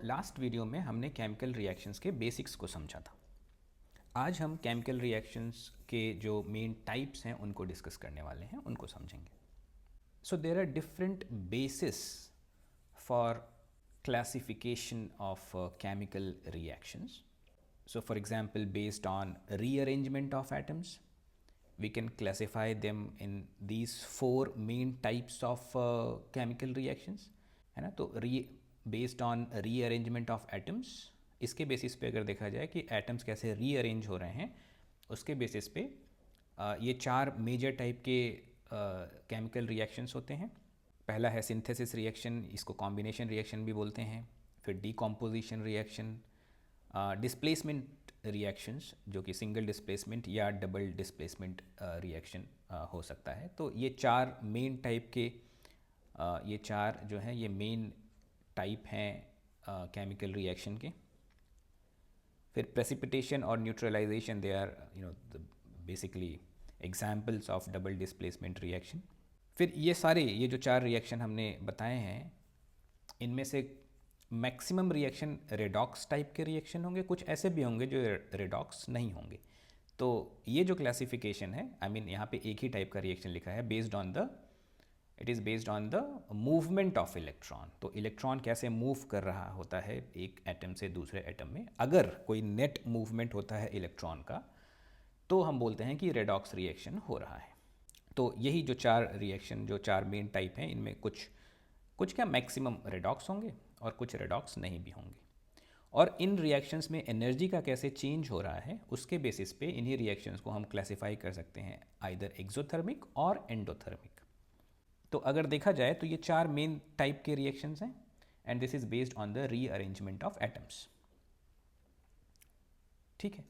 Last video में हमने chemical reactions के बेसिक्स को समझा था। आज हम केमिकल रिएक्शंस के जो मेन टाइप्स हैं उनको डिस्कस करने वाले हैं, उनको समझेंगे। There are different basis for classification of chemical reactions. So for example, based on rearrangement of atoms, we can classify them in these four main types of chemical reactions, है ना। तो based on rearrangement of atoms, इसके basis पे अगर देखा जाए कि atoms कैसे रीअरेंज हो रहे हैं, उसके बेसिस पे ये चार मेजर टाइप के केमिकल रिएक्शंस होते हैं। पहला है सिंथेसिस रिएक्शन, इसको कॉम्बिनेशन रिएक्शन भी बोलते हैं। फिर डीकॉम्पोजिशन रिएक्शन, डिस्प्लेसमेंट रिएक्शंस जो कि सिंगल डिस्प्लेसमेंट या डबल डिस्प्लेसमेंट रिएक्शन हो सकता है। तो ये चार मेन टाइप के ये चार जो हैं ये मेन टाइप हैं केमिकल रिएक्शन के। फिर प्रेसिपिटेशन और neutralization, they are basically examples of double displacement reaction. फिर ये जो चार रिएक्शन हमने बताए हैं, इनमें से मैक्सिमम रिएक्शन रेडॉक्स टाइप के रिएक्शन होंगे, कुछ ऐसे भी होंगे जो रेडॉक्स नहीं होंगे। तो ये जो क्लासिफिकेशन है, यहाँ पे एक ही टाइप का रिएक्शन लिखा है, it is based on the movement of electron. तो इलेक्ट्रॉन कैसे मूव कर रहा होता है एक एटम से दूसरे एटम में। अगर कोई नेट मूवमेंट होता है इलेक्ट्रॉन का, तो हम बोलते हैं कि रेडॉक्स रिएक्शन हो रहा है। तो यही जो चार रिएक्शन, जो चार मेन टाइप हैं, इनमें कुछ क्या मैक्सिमम रेडॉक्स होंगे और कुछ रेडॉक्स नहीं भी होंगे। और इन रिएक्शंस में एनर्जी का कैसे चेंज हो रहा है, उसके बेसिस पे इन्हीं रिएक्शंस को हम क्लासिफाई कर सकते हैं, आइदर एक्सोथर्मिक और एंडोथर्मिक। तो अगर देखा जाए तो ये चार मेन टाइप के रिएक्शंस हैं, and this is based on the rearrangement of atoms. ठीक है,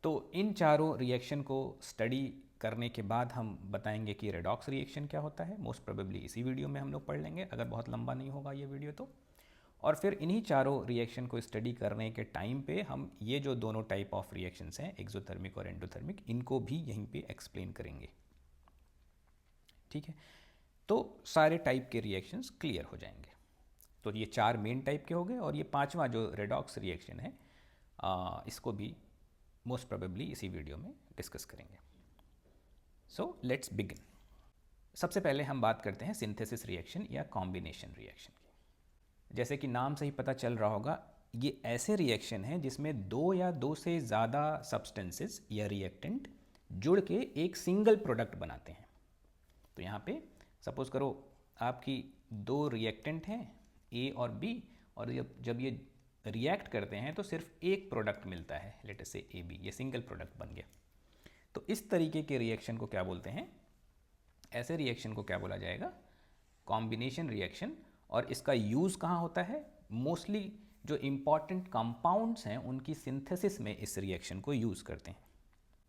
तो इन चारों रिएक्शन को स्टडी करने के बाद हम बताएंगे कि रेडॉक्स रिएक्शन क्या होता है। मोस्ट प्रोबेबली इसी वीडियो में हम लोग पढ़ लेंगे, अगर बहुत लंबा नहीं होगा ये वीडियो तो। और फिर इन्हीं चारों रिएक्शन को स्टडी करने के टाइम पे हम ये जो दोनों टाइप ऑफ रिएक्शंस हैं, एक्सोथर्मिक और एंडोथर्मिक, इनको भी यहीं पे एक्सप्लेन करेंगे। ठीक है, तो सारे टाइप के रिएक्शंस क्लियर हो जाएंगे। तो ये चार मेन टाइप के हो गए, और ये पांचवा जो रेडॉक्स रिएक्शन है, इसको भी मोस्ट प्रोबेबली इसी वीडियो में डिस्कस करेंगे। So let's begin. सबसे पहले हम बात करते हैं सिंथेसिस रिएक्शन या कॉम्बिनेशन रिएक्शन की। जैसे कि नाम से ही पता चल रहा होगा, ये ऐसे रिएक्शन हैं जिसमें दो या दो से ज़्यादा सब्सटेंसेस या रिएक्टेंट जुड़ के एक सिंगल प्रोडक्ट बनाते हैं। तो यहाँ पे सपोज करो आपकी दो रिएक्टेंट हैं ए और बी, और जब ये रिएक्ट करते हैं तो सिर्फ एक प्रोडक्ट मिलता है, लेट अस से ए बी, ये सिंगल प्रोडक्ट बन गया। तो इस तरीके के रिएक्शन को क्या बोलते हैं, ऐसे रिएक्शन को क्या बोला जाएगा, कॉम्बिनेशन रिएक्शन। और इसका यूज़ कहाँ होता है, मोस्टली जो इम्पॉर्टेंट कंपाउंड्स हैं उनकी सिंथेसिस में इस रिएक्शन को यूज़ करते हैं।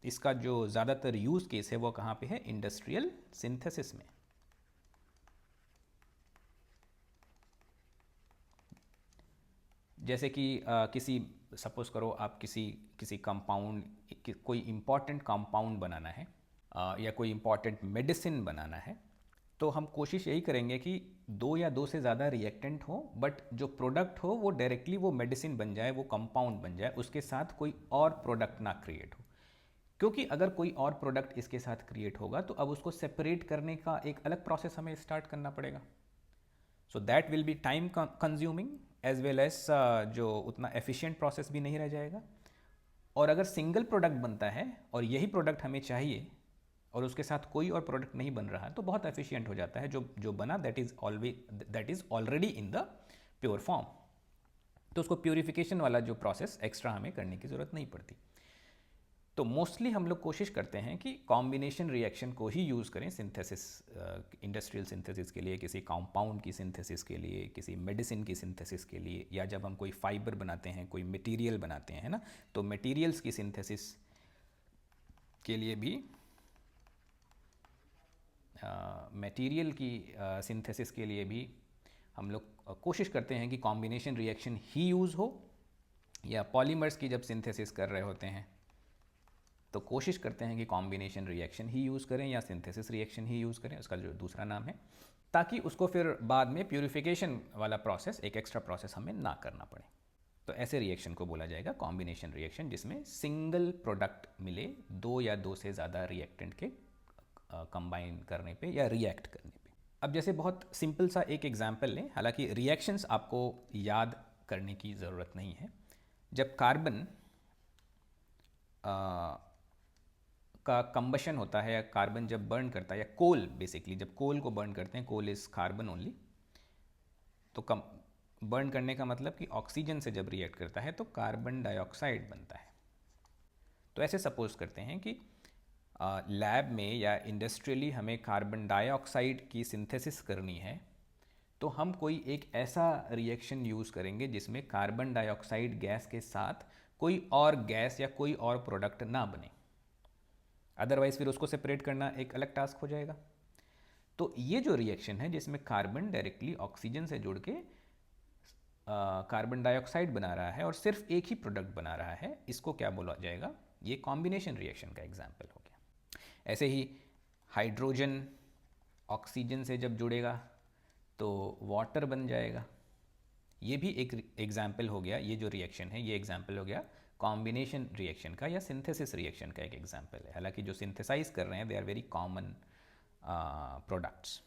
इसका जो ज़्यादातर यूज़ केस है वो कहाँ पे है, इंडस्ट्रियल सिंथेसिस में। जैसे कि किसी सपोज करो आप किसी कंपाउंड, कोई इम्पॉर्टेंट कंपाउंड बनाना है या कोई इम्पॉर्टेंट मेडिसिन बनाना है, तो हम कोशिश यही करेंगे कि दो या दो से ज़्यादा रिएक्टेंट हो, बट जो प्रोडक्ट हो वो डायरेक्टली वो मेडिसिन बन जाए, वो कंपाउंड बन जाए, उसके साथ कोई और प्रोडक्ट ना क्रिएट हो। क्योंकि अगर कोई और प्रोडक्ट इसके साथ क्रिएट होगा तो अब उसको सेपरेट करने का एक अलग प्रोसेस हमें स्टार्ट करना पड़ेगा। So that will be time consuming as well as जो उतना एफिशिएंट प्रोसेस भी नहीं रह जाएगा। और अगर सिंगल प्रोडक्ट बनता है और यही प्रोडक्ट हमें चाहिए और उसके साथ कोई और प्रोडक्ट नहीं बन रहा, तो बहुत एफिशिएंट हो जाता है। जो बना that is already in the pure form, तो उसको प्योरिफिकेशन वाला जो प्रोसेस एक्स्ट्रा हमें करने की ज़रूरत नहीं पड़ती। तो मोस्टली हम लोग कोशिश करते हैं कि कॉम्बिनेशन रिएक्शन को ही यूज़ करें सिंथेसिस, इंडस्ट्रियल सिंथेसिस के लिए, किसी कंपाउंड की सिंथेसिस के लिए, किसी मेडिसिन की सिंथेसिस के लिए, या जब हम कोई फाइबर बनाते हैं, कोई मटेरियल बनाते हैं ना, तो मटेरियल्स की सिंथेसिस के लिए भी मटेरियल की सिंथेसिस के लिए भी हम लोग कोशिश करते हैं कि कॉम्बिनेशन रिएक्शन ही यूज़ हो। या पॉलीमर्स की जब सिंथेसिस कर रहे होते हैं तो कोशिश करते हैं कि कॉम्बिनेशन रिएक्शन ही यूज़ करें या सिंथेसिस रिएक्शन ही यूज़ करें, उसका जो दूसरा नाम है। ताकि उसको फिर बाद में प्यूरिफिकेशन वाला प्रोसेस, एक एक्स्ट्रा प्रोसेस हमें ना करना पड़े। तो ऐसे रिएक्शन को बोला जाएगा कॉम्बिनेशन रिएक्शन, जिसमें सिंगल प्रोडक्ट मिले दो या दो से ज़्यादा रिएक्टेंट के कंबाइन करने पे या रिएक्ट करने पे। अब जैसे बहुत सिंपल सा एक एग्जांपल लें, हालांकि रिएक्शंस आपको याद करने की ज़रूरत नहीं है। जब कार्बन का कंबशन होता है, या कार्बन जब बर्न करता है, या कोल बेसिकली जब कोल को बर्न करते हैं, कोल इज़ कार्बन ओनली, तो बर्न करने का मतलब कि ऑक्सीजन से जब रिएक्ट करता है तो कार्बन डाइऑक्साइड बनता है। तो ऐसे सपोज करते हैं कि लैब में या इंडस्ट्रियली हमें कार्बन डाइऑक्साइड की सिंथेसिस करनी है, तो हम कोई एक ऐसा रिएक्शन यूज़ करेंगे जिसमें कार्बन डाइऑक्साइड गैस के साथ कोई और गैस या कोई और प्रोडक्ट ना बने। अदरवाइज फिर उसको सेपरेट करना एक अलग टास्क हो जाएगा। तो ये जो रिएक्शन है जिसमें कार्बन डायरेक्टली ऑक्सीजन से जुड़ के कार्बन डाइऑक्साइड बना रहा है और सिर्फ एक ही प्रोडक्ट बना रहा है, इसको क्या बोला जाएगा? ये कॉम्बिनेशन रिएक्शन का एग्जाम्पल हो गया। ऐसे ही हाइड्रोजन ऑक्सीजन से जब जुड़ेगा तो वाटर बन जाएगा। ये भी एक एग्जाम्पल हो गया। ये जो रिएक्शन है ये एग्जाम्पल हो गया कॉम्बिनेशन रिएक्शन का या सिंथेसिस रिएक्शन का एक एग्जाम्पल है। हालांकि जो सिंथेसाइज कर रहे हैं they are very common products.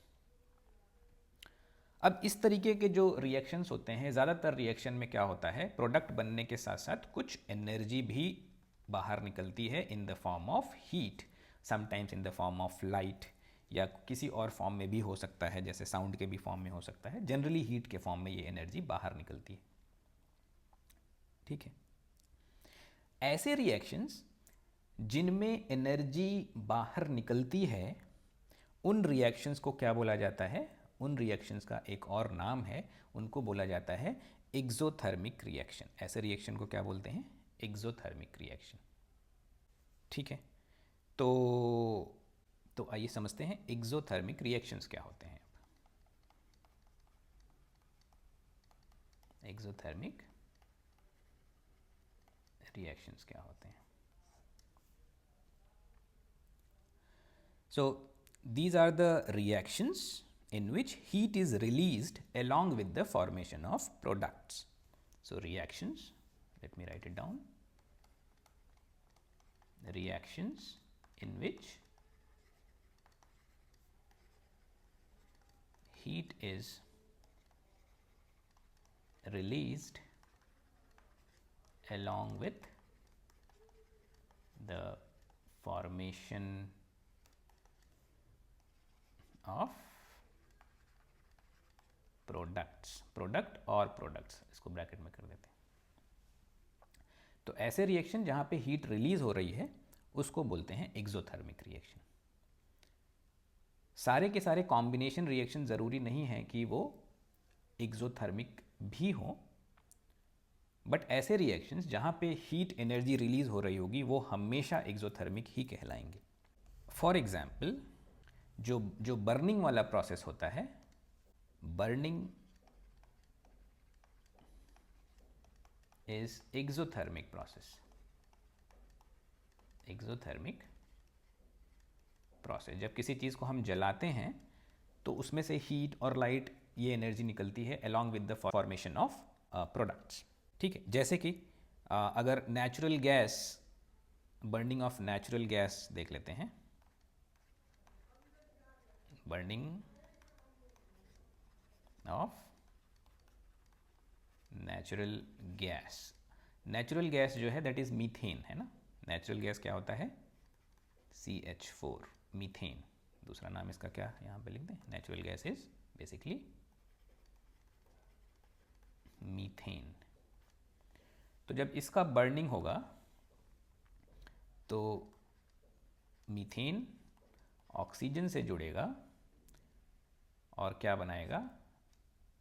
अब इस तरीके के जो रिएक्शंस होते हैं, ज़्यादातर रिएक्शन में क्या होता है, प्रोडक्ट बनने के साथ साथ कुछ एनर्जी भी बाहर निकलती है in the form of heat, sometimes in the form of light, या किसी और फॉर्म में भी हो सकता है, जैसे साउंड के भी फॉर्म में हो सकता है। जनरली हीट के फॉर्म में ये एनर्जी बाहर निकलती है। ठीक है, ऐसे रिएक्शंस जिनमें एनर्जी बाहर निकलती है, उन रिएक्शंस को क्या बोला जाता है? उन रिएक्शंस का एक और नाम है, उनको बोला जाता है एक्सोथर्मिक रिएक्शन। ऐसे रिएक्शन को क्या बोलते हैं? Exothermic reaction. ठीक है, तो आइए समझते हैं एक्सोथर्मिक रिएक्शंस क्या होते हैं। एक्सोथर्मिक रिएक्शंस क्या होते हैं? So these are the reactions in which heat is released along with the formation of products. So reactions, let me write it down. Reactions in which heat is released along with the formation of products, product और products, इसको bracket में कर देते हैं। तो ऐसे reaction जहां पे हीट रिलीज हो रही है उसको बोलते हैं एक्सोथर्मिक रिएक्शन। सारे के सारे कॉम्बिनेशन रिएक्शन ज़रूरी नहीं है कि वो एक्सोथर्मिक भी हो, बट ऐसे रिएक्शंस जहां पे हीट एनर्जी रिलीज हो रही होगी वो हमेशा एक्सोथर्मिक ही कहलाएंगे। फॉर एग्जाम्पल, जो बर्निंग वाला प्रोसेस होता है, burning is exothermic process. Exothermic process, जब किसी चीज़ को हम जलाते हैं तो उसमें से हीट और लाइट, ये एनर्जी निकलती है along with the formation of products. ठीक है, जैसे कि अगर natural gas, burning of natural gas देख लेते हैं। Burning of natural gas, natural gas जो है दैट इज मीथेन, है ना। नेचुरल गैस क्या होता है? CH4, methane. दूसरा नाम इसका क्या यहाँ पे लिख दें? Natural gas is basically methane. तो जब इसका बर्निंग होगा तो मीथेन ऑक्सीजन से जुड़ेगा और क्या बनाएगा?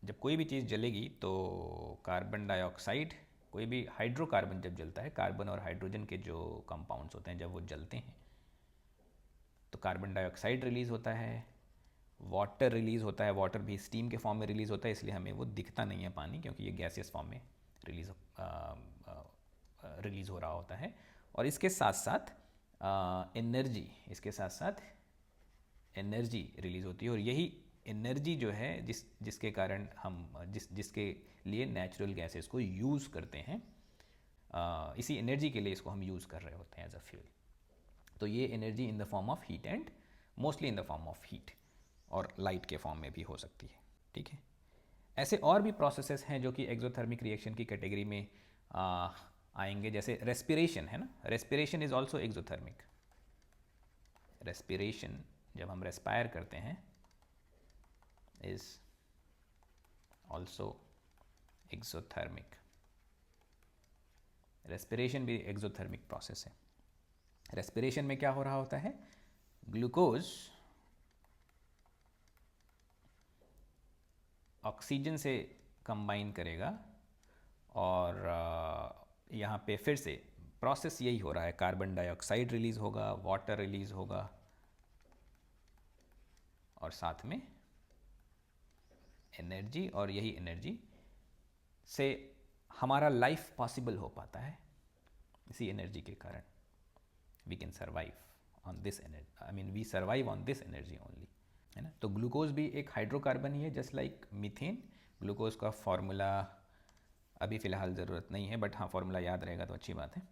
जब कोई भी चीज़ जलेगी तो कार्बन डाइऑक्साइड, कोई भी हाइड्रोकार्बन जब जलता है, कार्बन और हाइड्रोजन के जो कंपाउंड्स होते हैं जब वो जलते हैं तो कार्बन डाइऑक्साइड रिलीज़ होता है, वाटर रिलीज़ होता है। वाटर भी स्टीम के फॉर्म में रिलीज़ होता है, इसलिए हमें वो दिखता नहीं है पानी, क्योंकि ये गैसियस फॉर्म में रिलीज़ हो रहा होता है। और इसके साथ साथ एनर्जी, इसके साथ साथ एनर्जी रिलीज़ होती है, और यही एनर्जी जो है जिसके कारण हम जिसके लिए नेचुरल गैसेस को यूज़ करते हैं, इसी एनर्जी के लिए इसको हम यूज़ कर रहे होते हैं एज अ फ्यूल। तो ये energy in the form of heat and mostly in the form of heat, और लाइट के फॉर्म में भी हो सकती है। ठीक है, ऐसे और भी प्रोसेसेस हैं जो कि एक्सोथर्मिक रिएक्शन की कैटेगरी में आएंगे, जैसे रेस्पिरेशन है ना, respiration is also exothermic. Respiration जब हम रेस्पायर करते हैं इज ऑल्सो एक्सोथर्मिक। रेस्पिरेशन भी एक्सोथर्मिक प्रोसेस है। रेस्पिरेशन में क्या हो रहा होता है, ग्लूकोज ऑक्सीजन से कंबाइन करेगा और यहाँ पे फिर से प्रोसेस यही हो रहा है, कार्बन डाइऑक्साइड रिलीज़ होगा, वाटर रिलीज़ होगा, और साथ में एनर्जी, और यही एनर्जी से हमारा लाइफ पॉसिबल हो पाता है। इसी एनर्जी के कारण we can survive on this energy, I mean we survive on this energy only, है ना। तो ग्लूकोज भी एक हाइड्रोकार्बन ही है, जस्ट लाइक मीथेन। ग्लूकोज का फॉर्मूला अभी फ़िलहाल ज़रूरत नहीं है, बट हाँ फॉर्मूला याद रहेगा तो अच्छी बात है।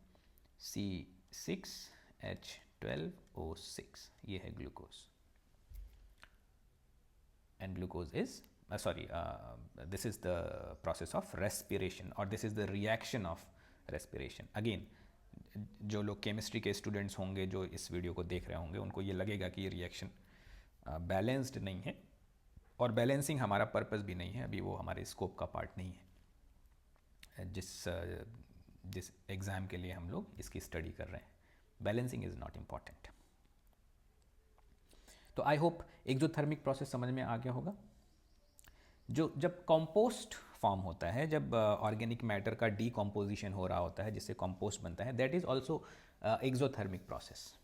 C6H12O6, ये है glucose. And glucose is this is the process of respiration, or this is the reaction of respiration. Again, जो लोग केमिस्ट्री के स्टूडेंट्स होंगे जो इस वीडियो को देख रहे होंगे, उनको ये लगेगा कि ये रिएक्शन बैलेंस्ड नहीं है, और बैलेंसिंग हमारा पर्पस भी नहीं है, अभी वो हमारे स्कोप का पार्ट नहीं है जिस एग्ज़ाम के लिए हम लोग इसकी स्टडी कर रहे हैं। Balancing is not important. तो आई होप एक्सोथर्मिक प्रोसेस समझ में आ गया होगा। जब कंपोस्ट फॉर्म होता है, जब ऑर्गेनिक मैटर का डीकम्पोजिशन हो रहा होता है जिससे कंपोस्ट बनता है, that is also exothermic process,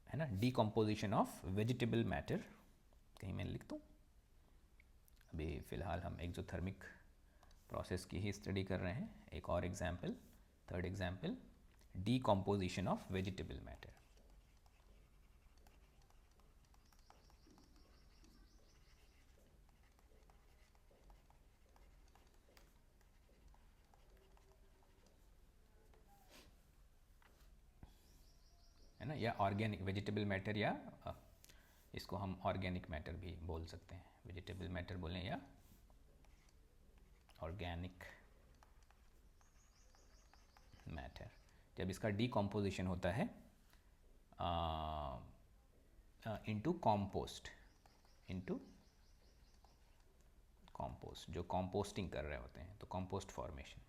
है ना। डीकम्पोजिशन ऑफ वेजिटेबल मैटर, कहीं मैं लिख दूँ, अभी फ़िलहाल हम एक्सोथर्मिक प्रोसेस की ही स्टडी कर रहे हैं। एक और example, third example, decomposition of vegetable matter. है ना, या ऑर्गेनिक वेजिटेबल मैटर, या इसको हम ऑर्गेनिक मैटर भी बोल सकते हैं। वेजिटेबल मैटर बोलें या ऑर्गेनिक मैटर। जब इसका डीकम्पोजिशन होता है इनटू कंपोस्ट, जो कंपोस्टिंग कर रहे होते हैं, तो compost formation,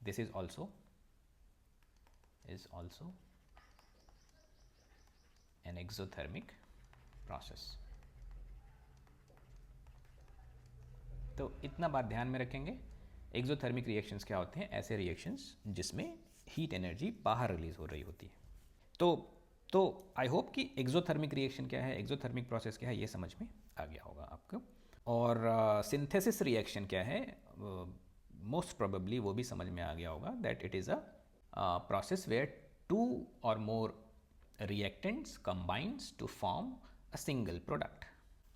this is also an exothermic process। तो इतना बात ध्यान में रखेंगे। एक्सोथर्मिक रिएक्शंस क्या होते हैं, ऐसे रिएक्शंस जिसमें हीट एनर्जी बाहर रिलीज हो रही होती है। तो आई होप कि एक्सोथर्मिक रिएक्शन क्या है, एक्सोथर्मिक प्रोसेस क्या है, ये समझ में आ गया होगा आपको। और सिंथेसिस रिएक्शन क्या है, मोस्ट प्रोबेबली वो भी समझ में आ गया होगा, that it is a process where 2 or more reactants combines to form a single product।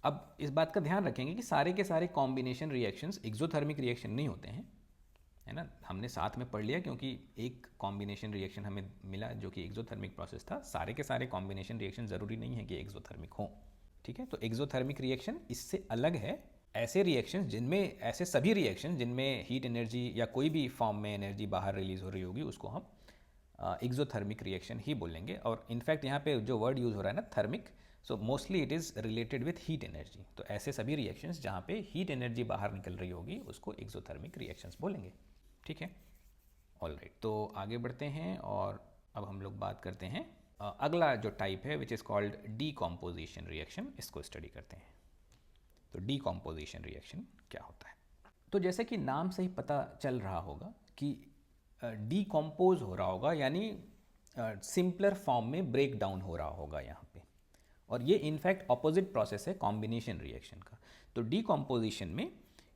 अब इस बात का ध्यान रखेंगे कि सारे के सारे कॉम्बिनेशन रिएक्शंस एक्सोथर्मिक रिएक्शन नहीं होते हैं, है ना। हमने साथ में पढ़ लिया क्योंकि एक कॉम्बिनेशन रिएक्शन हमें मिला जो कि एक्सोथर्मिक प्रोसेस था। सारे के सारे कॉम्बिनेशन रिएक्शन ज़रूरी नहीं है कि एक्सोथर्मिक हो, ठीक है। तो एक्सोथर्मिक रिएक्शन इससे अलग है। ऐसे रिएक्शंस जिनमें, ऐसे सभी रिएक्शन जिनमें हीट एनर्जी या कोई भी फॉर्म में एनर्जी बाहर रिलीज हो रही होगी, उसको हम एक्सोथर्मिक रिएक्शन ही बोलेंगे। और इनफैक्ट यहाँ पे जो वर्ड यूज़ हो रहा है ना, thermic, so mostly it is related with heat energy. तो ऐसे सभी रिएक्शंस जहाँ पे हीट एनर्जी बाहर निकल रही होगी उसको एक्सोथर्मिक रिएक्शंस बोलेंगे, ठीक है। ऑलराइट, तो आगे बढ़ते हैं और अब हम लोग बात करते हैं अगला जो टाइप है which is called decomposition reaction, इसको स्टडी करते हैं। तो डीकम्पोजिशन रिएक्शन क्या होता है, तो जैसे कि नाम से ही पता चल रहा होगा कि डीकम्पोज हो रहा होगा, यानी सिंपलर फॉर्म में ब्रेक डाउन हो रहा होगा यहाँ पे। और ये इनफैक्ट ऑपोजिट प्रोसेस है कॉम्बिनेशन रिएक्शन का। तो डीकम्पोजिशन में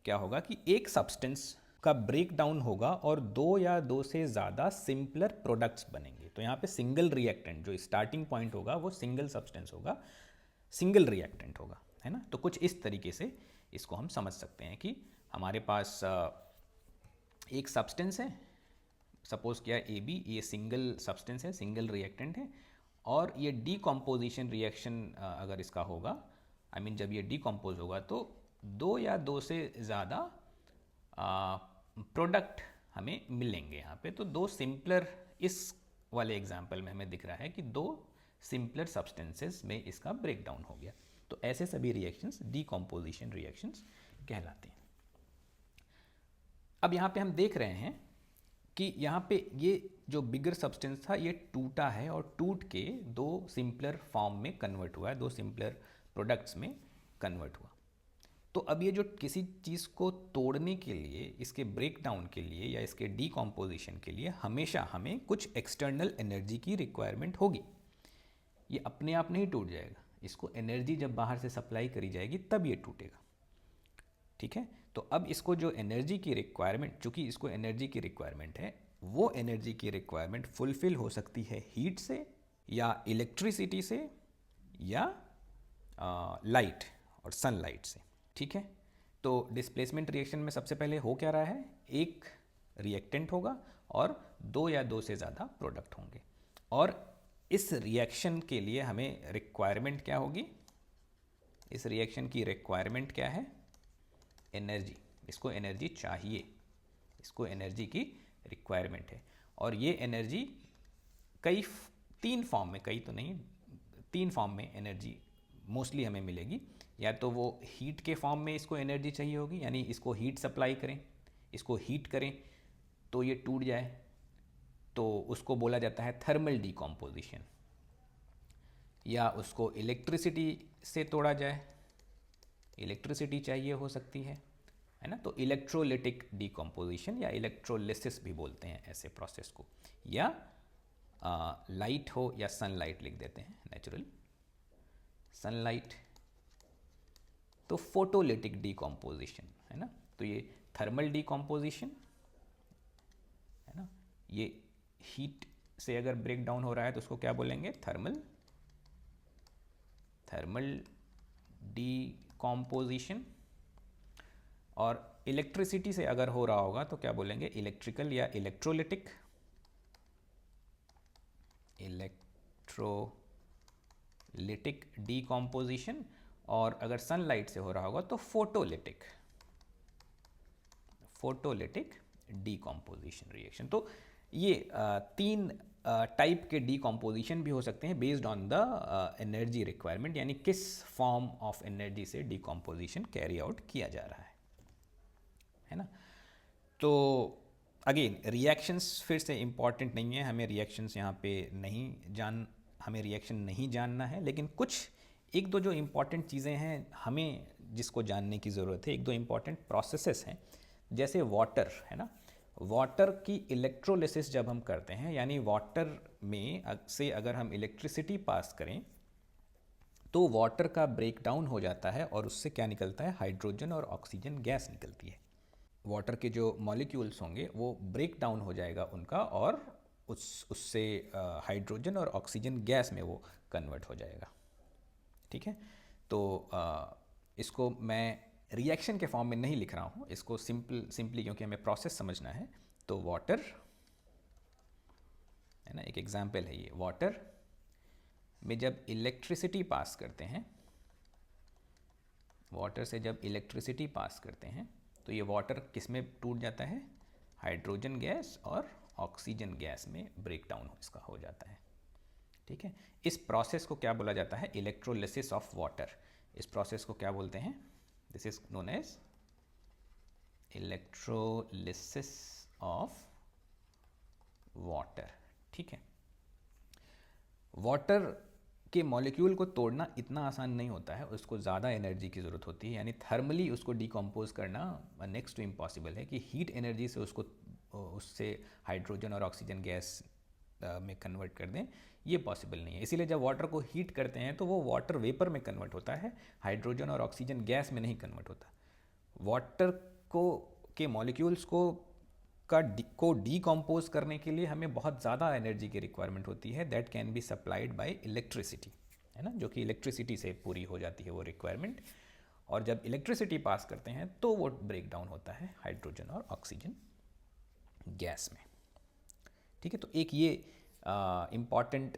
क्या होगा कि एक सब्सटेंस का ब्रेक डाउन होगा और 2 या 2 से ज़्यादा सिंपलर प्रोडक्ट्स बनेंगे। तो यहाँ पे सिंगल रिएक्टेंट जो स्टार्टिंग पॉइंट होगा वो सिंगल सब्सटेंस होगा, सिंगल रिएक्टेंट होगा, है ना। तो कुछ इस तरीके से इसको हम समझ सकते हैं कि हमारे पास एक सब्सटेंस है, सपोज किया ए बी, ये सिंगल सब्सटेंस है, सिंगल रिएक्टेंट है, और ये डीकम्पोजिशन रिएक्शन अगर इसका होगा, आई मीन जब ये डीकम्पोज होगा तो दो या दो से ज़्यादा प्रोडक्ट हमें मिलेंगे यहाँ पे। तो दो सिंपलर, इस वाले एग्जाम्पल में हमें दिख रहा है कि दो सिंपलर सब्सटेंसेस में इसका ब्रेकडाउन हो गया। तो ऐसे सभी रिएक्शंस डीकम्पोजिशन रिएक्शंस कहलाते हैं। अब यहाँ पे हम देख रहे हैं कि यहाँ पे ये जो बिगर सब्सटेंस था ये टूटा है और टूट के दो सिंपलर फॉर्म में कन्वर्ट हुआ है, दो सिंपलर प्रोडक्ट्स में कन्वर्ट हुआ। तो अब ये जो किसी चीज़ को तोड़ने के लिए, इसके ब्रेक डाउन के लिए या इसके डीकम्पोजिशन के लिए हमेशा हमें कुछ एक्सटर्नल एनर्जी की रिक्वायरमेंट होगी। ये अपने आप नहीं टूट जाएगा, इसको एनर्जी जब बाहर से सप्लाई करी जाएगी तब ये टूटेगा। ठीक है, तो अब इसको जो एनर्जी की रिक्वायरमेंट, चूँकि इसको एनर्जी की रिक्वायरमेंट है, वो एनर्जी की रिक्वायरमेंट फुलफिल हो सकती है हीट से या इलेक्ट्रिसिटी से या लाइट और सनलाइट से। ठीक है, तो डिस्प्लेसमेंट रिएक्शन में सबसे पहले हो क्या रहा है, एक रिएक्टेंट होगा और दो या दो से ज़्यादा प्रोडक्ट होंगे, और इस रिएक्शन के लिए हमें रिक्वायरमेंट क्या होगी, इस रिएक्शन की रिक्वायरमेंट क्या है, एनर्जी। इसको एनर्जी चाहिए, इसको एनर्जी की रिक्वायरमेंट है, और ये एनर्जी तीन फॉर्म में, कई तो नहीं, तीन फॉर्म में एनर्जी मोस्टली हमें मिलेगी। या तो वो हीट के फॉर्म में इसको एनर्जी चाहिए होगी, यानी इसको हीट सप्लाई करें, इसको हीट करें तो ये टूट जाए, तो उसको बोला जाता है थर्मल डीकम्पोजिशन। या उसको इलेक्ट्रिसिटी से तोड़ा जाए, इलेक्ट्रिसिटी चाहिए हो सकती है ना, तो इलेक्ट्रोलिटिक डीकम्पोजिशन या इलेक्ट्रोलिसिस भी बोलते हैं ऐसे प्रोसेस को। या लाइट हो या सनलाइट लिख देते हैं, नेचुरल सनलाइट, तो फोटोलिटिक डीकम्पोजिशन है ना। तो ये थर्मल डीकम्पोजिशन है ना, ये हीट से अगर ब्रेक डाउन हो रहा है तो उसको क्या बोलेंगे, थर्मल डीकम्पोजिशन। और इलेक्ट्रिसिटी से अगर हो रहा होगा तो क्या बोलेंगे, इलेक्ट्रिकल या इलेक्ट्रोलिटिक डीकम्पोजिशन। और अगर सनलाइट से हो रहा होगा तो फोटोलिटिक डीकम्पोजिशन रिएक्शन। तो ये तीन टाइप के डीकम्पोजिशन भी हो सकते हैं based on the energy requirement, यानी किस फॉर्म ऑफ एनर्जी से डीकम्पोजिशन कैरी आउट किया जा रहा है ना। तो अगेन रिएक्शंस फिर से इम्पॉर्टेंट नहीं है, हमें रिएक्शंस यहाँ पे हमें रिएक्शन नहीं जानना है, लेकिन कुछ एक दो जो इम्पॉर्टेंट चीज़ें हैं हमें जिसको जानने की ज़रूरत है, एक दो इम्पॉर्टेंट प्रोसेसेस हैं, जैसे वाटर है ना। वाटर की इलेक्ट्रोलिसिस जब हम करते हैं, यानी वाटर में से अगर हम इलेक्ट्रिसिटी पास करें तो वाटर का ब्रेक डाउन हो जाता है और उससे क्या निकलता है, हाइड्रोजन और ऑक्सीजन गैस निकलती है। वाटर के जो मॉलिक्यूल्स होंगे वो ब्रेक डाउन हो जाएगा उनका, और उससे हाइड्रोजन और ऑक्सीजन गैस में वो कन्वर्ट हो जाएगा। ठीक है, तो इसको मैं रिएक्शन के फॉर्म में नहीं लिख रहा हूँ, इसको सिंपली क्योंकि हमें प्रोसेस समझना है। तो वाटर है ना, एक एग्जाम्पल है ये, वाटर में जब इलेक्ट्रिसिटी पास करते हैं, वाटर से जब इलेक्ट्रिसिटी पास करते हैं तो ये वाटर किस में टूट जाता है, हाइड्रोजन गैस और ऑक्सीजन गैस में ब्रेक डाउन इसका हो जाता है। ठीक है, इस प्रोसेस को क्या बोला जाता है, इलेक्ट्रोलिसिस ऑफ वाटर। इस प्रोसेस को क्या बोलते हैं, this is known as electrolysis of water. ठीक है, वाटर के मॉलिक्यूल को तोड़ना इतना आसान नहीं होता है, उसको ज़्यादा एनर्जी की ज़रूरत होती है, यानी थर्मली उसको डिकम्पोज करना नेक्स्ट टू इम्पॉसिबल है कि हीट एनर्जी से उससे हाइड्रोजन और ऑक्सीजन गैस में कन्वर्ट कर दें, ये पॉसिबल नहीं है। इसीलिए जब वाटर को हीट करते हैं तो वो वाटर वेपर में कन्वर्ट होता है, हाइड्रोजन और ऑक्सीजन गैस में नहीं कन्वर्ट होता। वाटर के मॉलिक्यूल्स को डीकम्पोज करने के लिए हमें बहुत ज़्यादा एनर्जी की रिक्वायरमेंट होती है, that can be supplied by electricity है ना, जो कि इलेक्ट्रिसिटी से पूरी हो जाती है वो रिक्वायरमेंट। और जब इलेक्ट्रिसिटी पास करते हैं तो वो ब्रेक डाउन होता है हाइड्रोजन और ऑक्सीजन गैस में। ठीक है, तो एक ये इम्पॉर्टेंट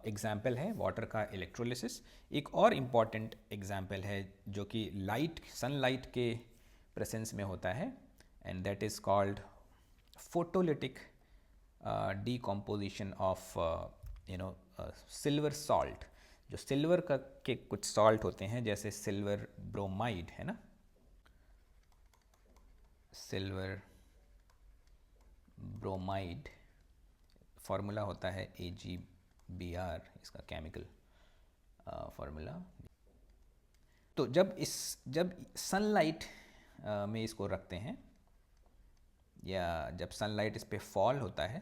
एग्जाम्पल है वाटर का इलेक्ट्रोलिसिस। एक और इम्पॉर्टेंट एग्जाम्पल है जो कि लाइट, सनलाइट के प्रेजेंस में होता है, and that is called photolytic decomposition of silver salt. जो सिल्वर का के कुछ सॉल्ट होते हैं, जैसे सिल्वर ब्रोमाइड है ना, सिल्वर ब्रोमाइड, फार्मूला होता है AgBr, इसका केमिकल फार्मूला। तो जब सनलाइट में इसको रखते हैं, या जब सनलाइट इस पे फॉल होता है,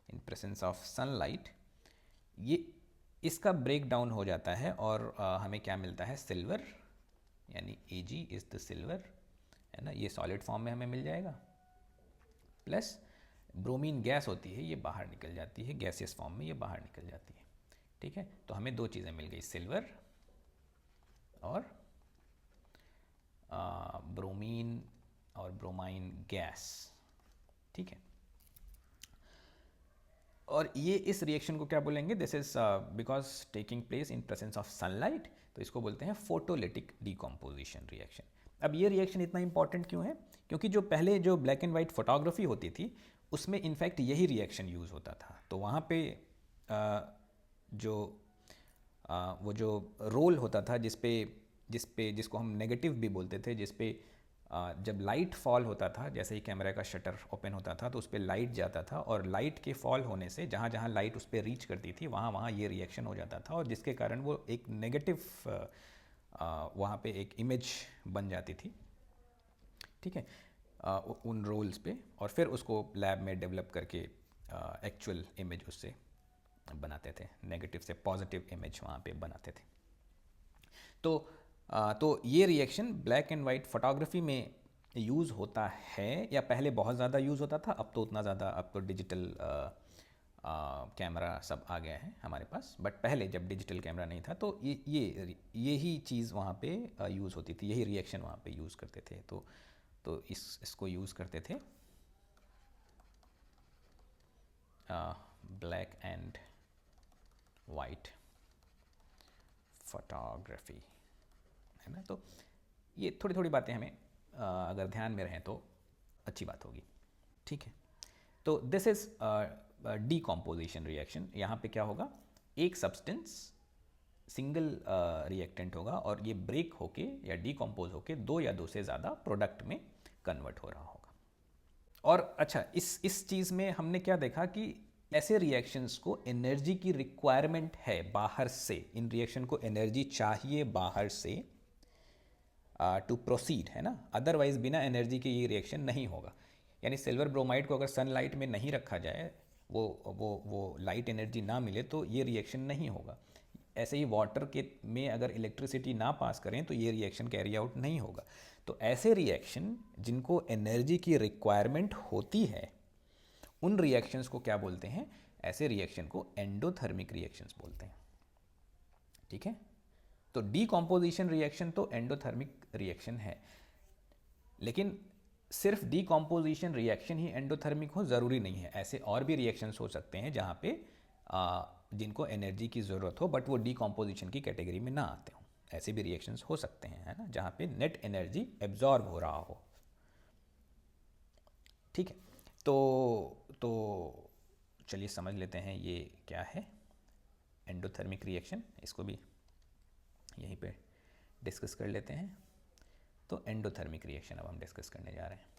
इन प्रेजेंस ऑफ सनलाइट, ये इसका ब्रेक डाउन हो जाता है और हमें क्या मिलता है, सिल्वर, यानी Ag इज़ द सिल्वर, है ना, ये सॉलिड फॉर्म में हमें मिल जाएगा। प्लस ब्रोमीन गैस होती है, ये बाहर निकल जाती है, गैसियस फॉर्म में ये बाहर निकल जाती है। ठीक है, तो हमें दो चीज़ें मिल गई, सिल्वर और ब्रोमीन और ब्रोमाइन गैस। ठीक है, और ये इस रिएक्शन को क्या बोलेंगे, this is because taking place in presence of sunlight, तो इसको बोलते हैं फोटोलिटिक डीकम्पोजिशन रिएक्शन। अब ये रिएक्शन इतना इंपॉर्टेंट क्यों है, क्योंकि जो पहले जो ब्लैक एंड वाइट फोटोग्राफी होती थी उसमें इनफैक्ट यही रिएक्शन यूज़ होता था। तो वहाँ पे वो जो रोल होता था जिसको हम नेगेटिव भी बोलते थे, जिस पे जब लाइट फॉल होता था, जैसे ही कैमरा का शटर ओपन होता था तो उस पर लाइट जाता था, और लाइट के फॉल होने से जहाँ जहाँ लाइट उस पर रीच करती थी वहाँ वहाँ ये रिएक्शन हो जाता था, और जिसके कारण वो एक नेगेटिव वहाँ पे एक इमेज बन जाती थी। ठीक है, उन रोल्स पे, और फिर उसको लैब में डेवलप करके एक्चुअल इमेज उससे बनाते थे, नेगेटिव से पॉजिटिव इमेज वहाँ पे बनाते थे। तो ये reaction black and white photography में यूज़ होता है, या पहले बहुत ज़्यादा यूज़ होता था, अब तो उतना ज़्यादा, अब तो डिजिटल कैमरा सब आ गया है हमारे पास, बट पहले जब डिजिटल कैमरा नहीं था तो यही चीज़ वहाँ पे यूज़ होती थी, यही रिएक्शन वहाँ पे यूज़ करते थे। तो इसको यूज़ करते थे ब्लैक एंड वाइट फोटोग्राफी, है ना। तो ये थोड़ी थोड़ी बातें हमें अगर ध्यान में रहें तो अच्छी बात होगी। ठीक है, तो दिस इज डीकम्पोजिशन रिएक्शन। यहाँ पे क्या होगा, एक सब्सटेंस सिंगल रिएक्टेंट होगा और ये ब्रेक होके या डीकम्पोज होके दो या दो से ज़्यादा प्रोडक्ट में कन्वर्ट हो रहा होगा। और अच्छा, इस चीज़ में हमने क्या देखा कि ऐसे रिएक्शंस को एनर्जी की रिक्वायरमेंट है बाहर से, इन रिएक्शन को एनर्जी चाहिए बाहर से टू प्रोसीड, है ना, अदरवाइज बिना एनर्जी के ये रिएक्शन नहीं होगा। यानी सिल्वर ब्रोमाइड को अगर सनलाइट में नहीं रखा जाए, वो लाइट एनर्जी ना मिले तो ये रिएक्शन नहीं होगा। ऐसे ही वाटर के में अगर इलेक्ट्रिसिटी ना पास करें तो ये रिएक्शन कैरी आउट नहीं होगा। तो ऐसे रिएक्शन जिनको एनर्जी की रिक्वायरमेंट होती है, उन रिएक्शंस को क्या बोलते हैं, ऐसे रिएक्शन को एंडोथर्मिक रिएक्शंस बोलते हैं। ठीक है, तो डीकम्पोजिशन रिएक्शन तो एंडोथर्मिक रिएक्शन है, लेकिन सिर्फ डीकम्पोजिशन रिएक्शन ही एंडोथर्मिक हो ज़रूरी नहीं है। ऐसे और भी रिएक्शंस हो सकते हैं जहाँ पे जिनको एनर्जी की ज़रूरत हो बट वो डीकम्पोजिशन की कैटेगरी में ना आते हों। ऐसे भी रिएक्शंस हो सकते हैं, है ना, जहाँ पे नेट एनर्जी एब्जॉर्ब हो रहा हो। ठीक है, तो चलिए समझ लेते हैं ये क्या है एंडोथर्मिक रिएक्शन, इसको भी यहीं पे डिस्कस कर लेते हैं। तो एंडोथर्मिक रिएक्शन अब हम डिस्कस करने जा रहे हैं।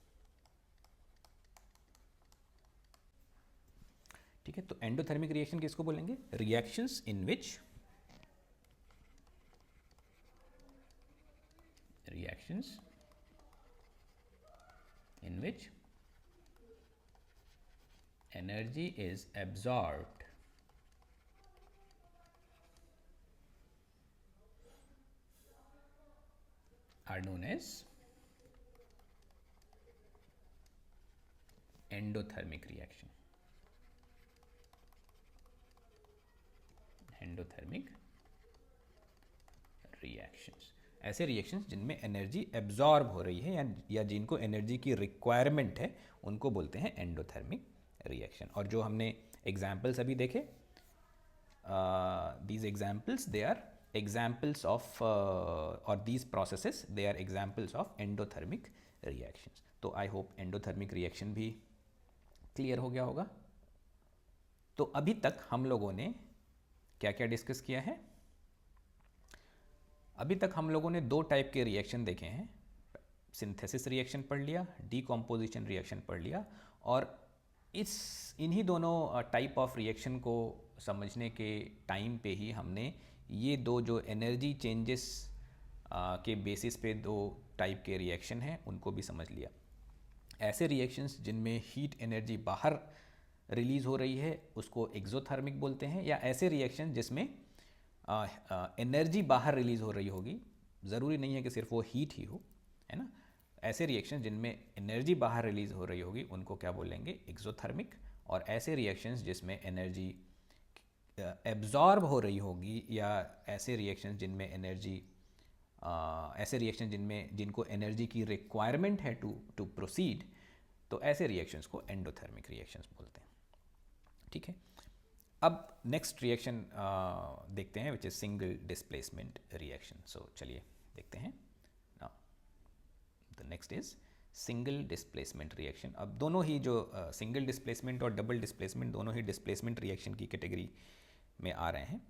ठीक है, तो एंडोथर्मिक रिएक्शन किसको बोलेंगे, reactions in which energy is absorbed are known as endothermic reaction. Endothermic reactions. ऐसे रिएक्शंस जिनमें एनर्जी एब्जॉर्ब हो रही है या जिनको एनर्जी की रिक्वायरमेंट है उनको बोलते हैं एंडोथर्मिक रिएक्शन। और जो हमने एग्जाम्पल्स अभी देखे, these examples they are examples of or these processes they are examples of endothermic reactions। तो आई होप एंडोथर्मिक रिएक्शन भी क्लियर हो गया होगा। तो अभी तक हम लोगों ने क्या क्या डिस्कस किया है? अभी तक हम लोगों ने दो टाइप के रिएक्शन देखे हैं। सिंथेसिस रिएक्शन पढ़ लिया, डीकम्पोजिशन रिएक्शन पढ़ लिया, और इन्हीं दोनों टाइप ऑफ रिएक्शन को समझने के टाइम पे ही हमने ये दो जो एनर्जी चेंजेस के बेसिस पे दो टाइप के रिएक्शन हैं उनको भी समझ लिया। ऐसे रिएक्शंस जिनमें हीट एनर्जी बाहर रिलीज़ हो रही है उसको एक्सोथर्मिक बोलते हैं, या ऐसे रिएक्शन जिसमें एनर्जी बाहर रिलीज़ हो रही होगी, ज़रूरी नहीं है कि सिर्फ वो हीट ही हो, है ना। ऐसे रिएक्शन जिनमें एनर्जी बाहर रिलीज़ हो रही होगी उनको क्या बोलेंगे? एक्सोथर्मिक। और ऐसे रिएक्शंस जिसमें एनर्जी एब्जॉर्ब हो रही होगी, या ऐसे रिएक्शंस जिनमें एनर्जी ऐसे रिएक्शन जिनको एनर्जी की रिक्वायरमेंट है टू प्रोसीड, तो ऐसे रिएक्शंस को एंडोथर्मिक रिएक्शंस बोलते हैं। ठीक है, अब नेक्स्ट रिएक्शन देखते हैं which is single displacement reaction. So चलिए देखते हैं। The next is single displacement reaction. अब दोनों ही जो सिंगल डिस्प्लेसमेंट और डबल डिस्प्लेसमेंट दोनों ही डिस्प्लेसमेंट रिएक्शन की कैटेगरी में आ रहे हैं।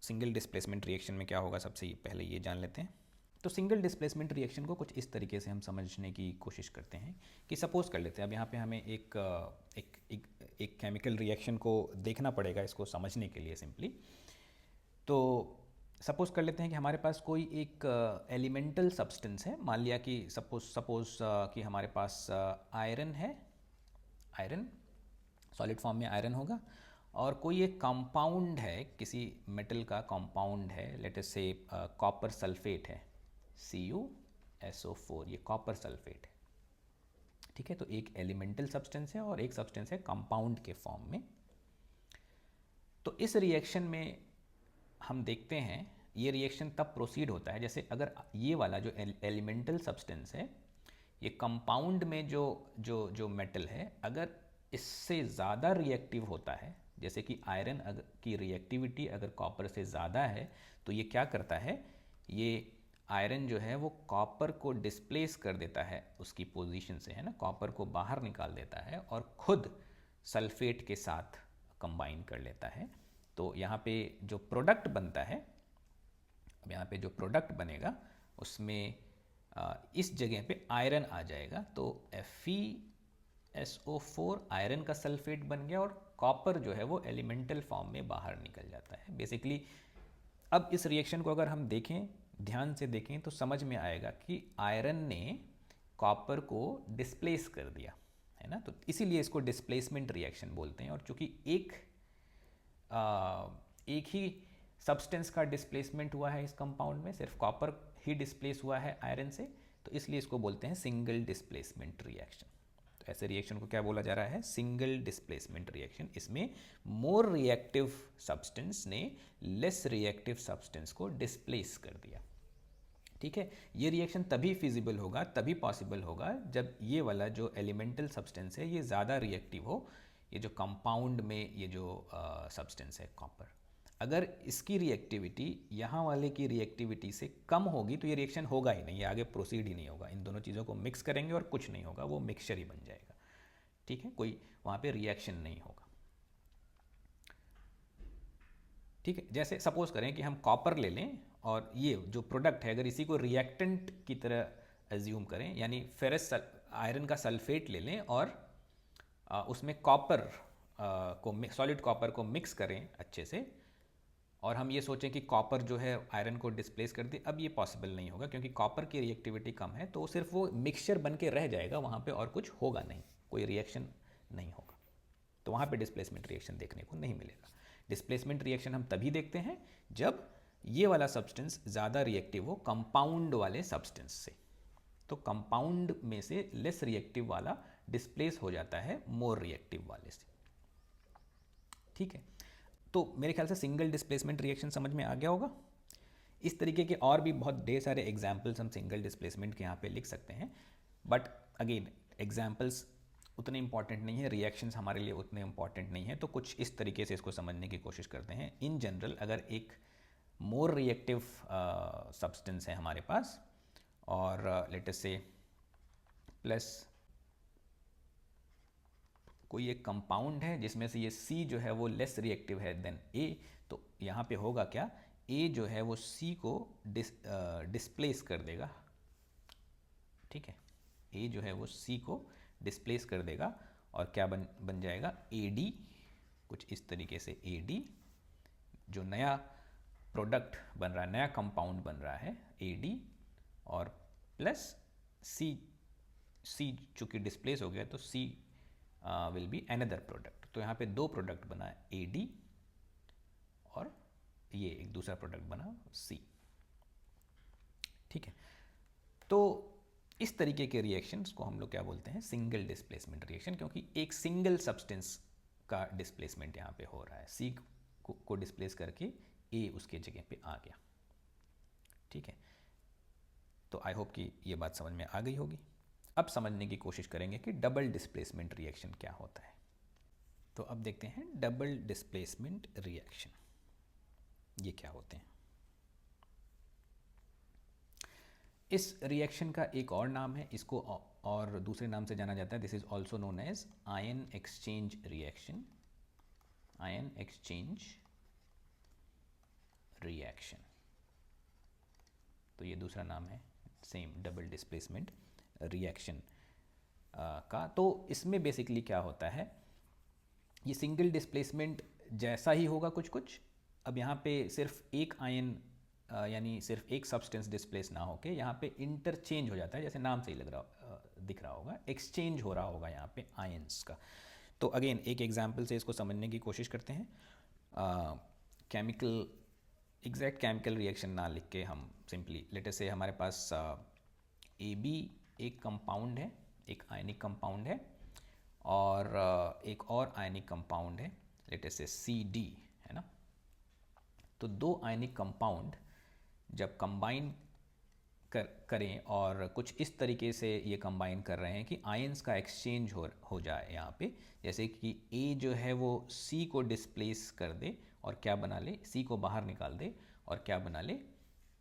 सिंगल डिस्प्लेसमेंट रिएक्शन में क्या होगा, सबसे पहले ये जान लेते हैं। तो सिंगल डिस्प्लेसमेंट रिएक्शन को कुछ इस तरीके से हम समझने की कोशिश करते हैं कि सपोज कर लेते हैं, अब यहाँ पे हमें एक केमिकल रिएक्शन को देखना पड़ेगा इसको समझने के लिए सिंपली। तो सपोज कर लेते हैं कि हमारे पास कोई एक एलिमेंटल सब्सटेंस है। मान लिया कि सपोज कि हमारे पास आयरन है, आयरन सॉलिड फॉर्म में आयरन होगा, और कोई एक कंपाउंड है, किसी मेटल का कंपाउंड है, लेट अस से कॉपर सल्फेट है, CuSO4, ये कॉपर सल्फेट है। ठीक है, तो एक एलिमेंटल सब्सटेंस है और एक सब्सटेंस है कंपाउंड के फॉर्म में। तो इस रिएक्शन में हम देखते हैं ये रिएक्शन तब प्रोसीड होता है जैसे अगर ये वाला जो एलिमेंटल सब्सटेंस है, ये कंपाउंड में जो मेटल है, अगर इससे ज़्यादा रिएक्टिव होता है, जैसे कि आयरन की रिएक्टिविटी अगर कॉपर से ज़्यादा है, तो ये क्या करता है, ये आयरन जो है वो कॉपर को डिस्प्लेस कर देता है उसकी पोजीशन से, है ना, कॉपर को बाहर निकाल देता है और खुद सल्फेट के साथ कंबाइन कर लेता है। तो यहाँ पे जो प्रोडक्ट बनता है, अब यहाँ पे जो प्रोडक्ट बनेगा उसमें इस जगह पे आयरन आ जाएगा, तो FeSO4 आयरन का सल्फेट बन गया और कॉपर जो है वो एलिमेंटल फॉर्म में बाहर निकल जाता है बेसिकली। अब इस रिएक्शन को अगर हम देखें, ध्यान से देखें, तो समझ में आएगा कि आयरन ने कॉपर को डिस्प्लेस कर दिया, है ना। तो इसीलिए इसको डिस्प्लेसमेंट रिएक्शन बोलते हैं। और चूंकि एक ही सब्सटेंस का डिस्प्लेसमेंट हुआ है इस कंपाउंड में, सिर्फ कॉपर ही डिस्प्लेस हुआ है आयरन से, तो इसलिए इसको बोलते हैं सिंगल डिस्प्लेसमेंट रिएक्शन। तो ऐसे रिएक्शन को क्या बोला जा रहा है? Single displacement reaction. इसमें मोर रिएक्टिव सब्सटेंस ने लेस रिएक्टिव सब्सटेंस को डिस्प्लेस कर दिया। ठीक है, ये रिएक्शन तभी फिजिबल होगा, तभी पॉसिबल होगा जब ये वाला जो एलिमेंटल सब्सटेंस है ये ज़्यादा रिएक्टिव हो, ये जो कंपाउंड में ये जो सब्सटेंस है कॉपर। अगर इसकी रिएक्टिविटी यहाँ वाले की रिएक्टिविटी से कम होगी तो ये रिएक्शन होगा ही नहीं, ये आगे प्रोसीड ही नहीं होगा। इन दोनों चीज़ों को मिक्स करेंगे और कुछ नहीं होगा, वो मिक्सचर ही बन जाएगा। ठीक है, कोई वहाँ पे रिएक्शन नहीं होगा। ठीक है, जैसे सपोज करें कि हम कॉपर ले लें और ये जो प्रोडक्ट है अगर इसी को रिएक्टेंट की तरह एज्यूम करें, यानी फेरस आयरन का सल्फेट ले लें और उसमें कॉपर को सॉलिड कॉपर को मिक्स करें अच्छे से, और हम ये सोचें कि कॉपर जो है आयरन को डिस्प्लेस कर दे। अब ये पॉसिबल नहीं होगा क्योंकि कॉपर की रिएक्टिविटी कम है, तो सिर्फ वो मिक्सचर बन के रह जाएगा वहाँ पे, और कुछ होगा नहीं, कोई रिएक्शन नहीं होगा। तो वहाँ पे डिस्प्लेसमेंट रिएक्शन देखने को नहीं मिलेगा। डिस्प्लेसमेंट रिएक्शन हम तभी देखते हैं जब ये वाला सब्सटेंस ज़्यादा रिएक्टिव हो कंपाउंड वाले सब्सटेंस से। तो कंपाउंड में से लेस रिएक्टिव वाला डिस्प्लेस हो जाता है मोर रिएक्टिव वाले से। ठीक है, तो मेरे ख्याल से सिंगल डिस्प्लेसमेंट रिएक्शन समझ में आ गया होगा। इस तरीके के और भी बहुत ढेर सारे एग्जाम्पल्स हम सिंगल डिस्प्लेसमेंट के यहाँ पे लिख सकते हैं, बट अगेन एग्जाम्पल्स उतने इंपॉर्टेंट नहीं है, रिएक्शंस हमारे लिए उतने इंपॉर्टेंट नहीं है, तो कुछ इस तरीके से इसको समझने की कोशिश करते हैं। इन जनरल अगर एक मोर रिएक्टिव सब्सटेंस है हमारे पास और लेट अस से प्लस कोई एक कंपाउंड है जिसमें से ये C जो है वो लेस रिएक्टिव है देन A, तो यहाँ पे होगा क्या, A जो है वो C को डिस्प्लेस कर देगा, ठीक है, A जो है वो C को डिस्प्लेस कर देगा और क्या बन जाएगा AD, कुछ इस तरीके से AD जो नया प्रोडक्ट बन रहा है, नया कंपाउंड बन रहा है AD, और प्लस C चूँकि डिस्प्लेस हो गया तो C will be another product, तो यहाँ पे दो प्रोडक्ट बना AD और ये एक दूसरा प्रोडक्ट बना C, ठीक है। तो इस तरीके के रिएक्शंस को हम लोग क्या बोलते हैं, सिंगल डिस्प्लेसमेंट रिएक्शन, क्योंकि एक सिंगल सब्सटेंस का डिस्प्लेसमेंट यहाँ पे हो रहा है, C को डिस्प्लेस करके A उसके जगह पे आ गया, ठीक है। तो आई होप कि ये बात समझ में आ गई होगी। अब समझने की कोशिश करेंगे कि डबल डिस्प्लेसमेंट रिएक्शन क्या होता है। तो अब देखते हैं डबल डिस्प्लेसमेंट रिएक्शन ये क्या होते हैं। इस रिएक्शन का एक और नाम है, इसको और दूसरे नाम से जाना जाता है, this is also known as ion exchange reaction, ion exchange reaction, तो ये दूसरा नाम है सेम डबल डिस्प्लेसमेंट रिएक्शन का। तो इसमें बेसिकली क्या होता है, ये सिंगल डिस्प्लेसमेंट जैसा ही होगा कुछ कुछ। अब यहाँ पे सिर्फ एक आयन यानी सिर्फ एक सब्सटेंस डिस्प्लेस ना होके यहाँ पे इंटरचेंज हो जाता है, जैसे नाम से ही दिख रहा होगा, एक्सचेंज हो रहा होगा यहाँ पे आयंस का। तो अगेन एक एग्जांपल से इसको समझने की कोशिश करते हैं। केमिकल एग्जैक्ट केमिकल रिएक्शन ना लिख के हम सिंपली लेट अस से हमारे पास AB एक कंपाउंड है, एक आयनिक कंपाउंड है, और एक और आयनिक कंपाउंड है लेट अस से CD, है ना। तो दो आयनिक कंपाउंड जब कंबाइन करें और कुछ इस तरीके से ये कंबाइन कर रहे हैं कि आयंस का एक्सचेंज हो जाए यहाँ पे, जैसे कि A जो है वो C को डिस्प्लेस कर दे और क्या बना ले, C को बाहर निकाल दे और क्या बना ले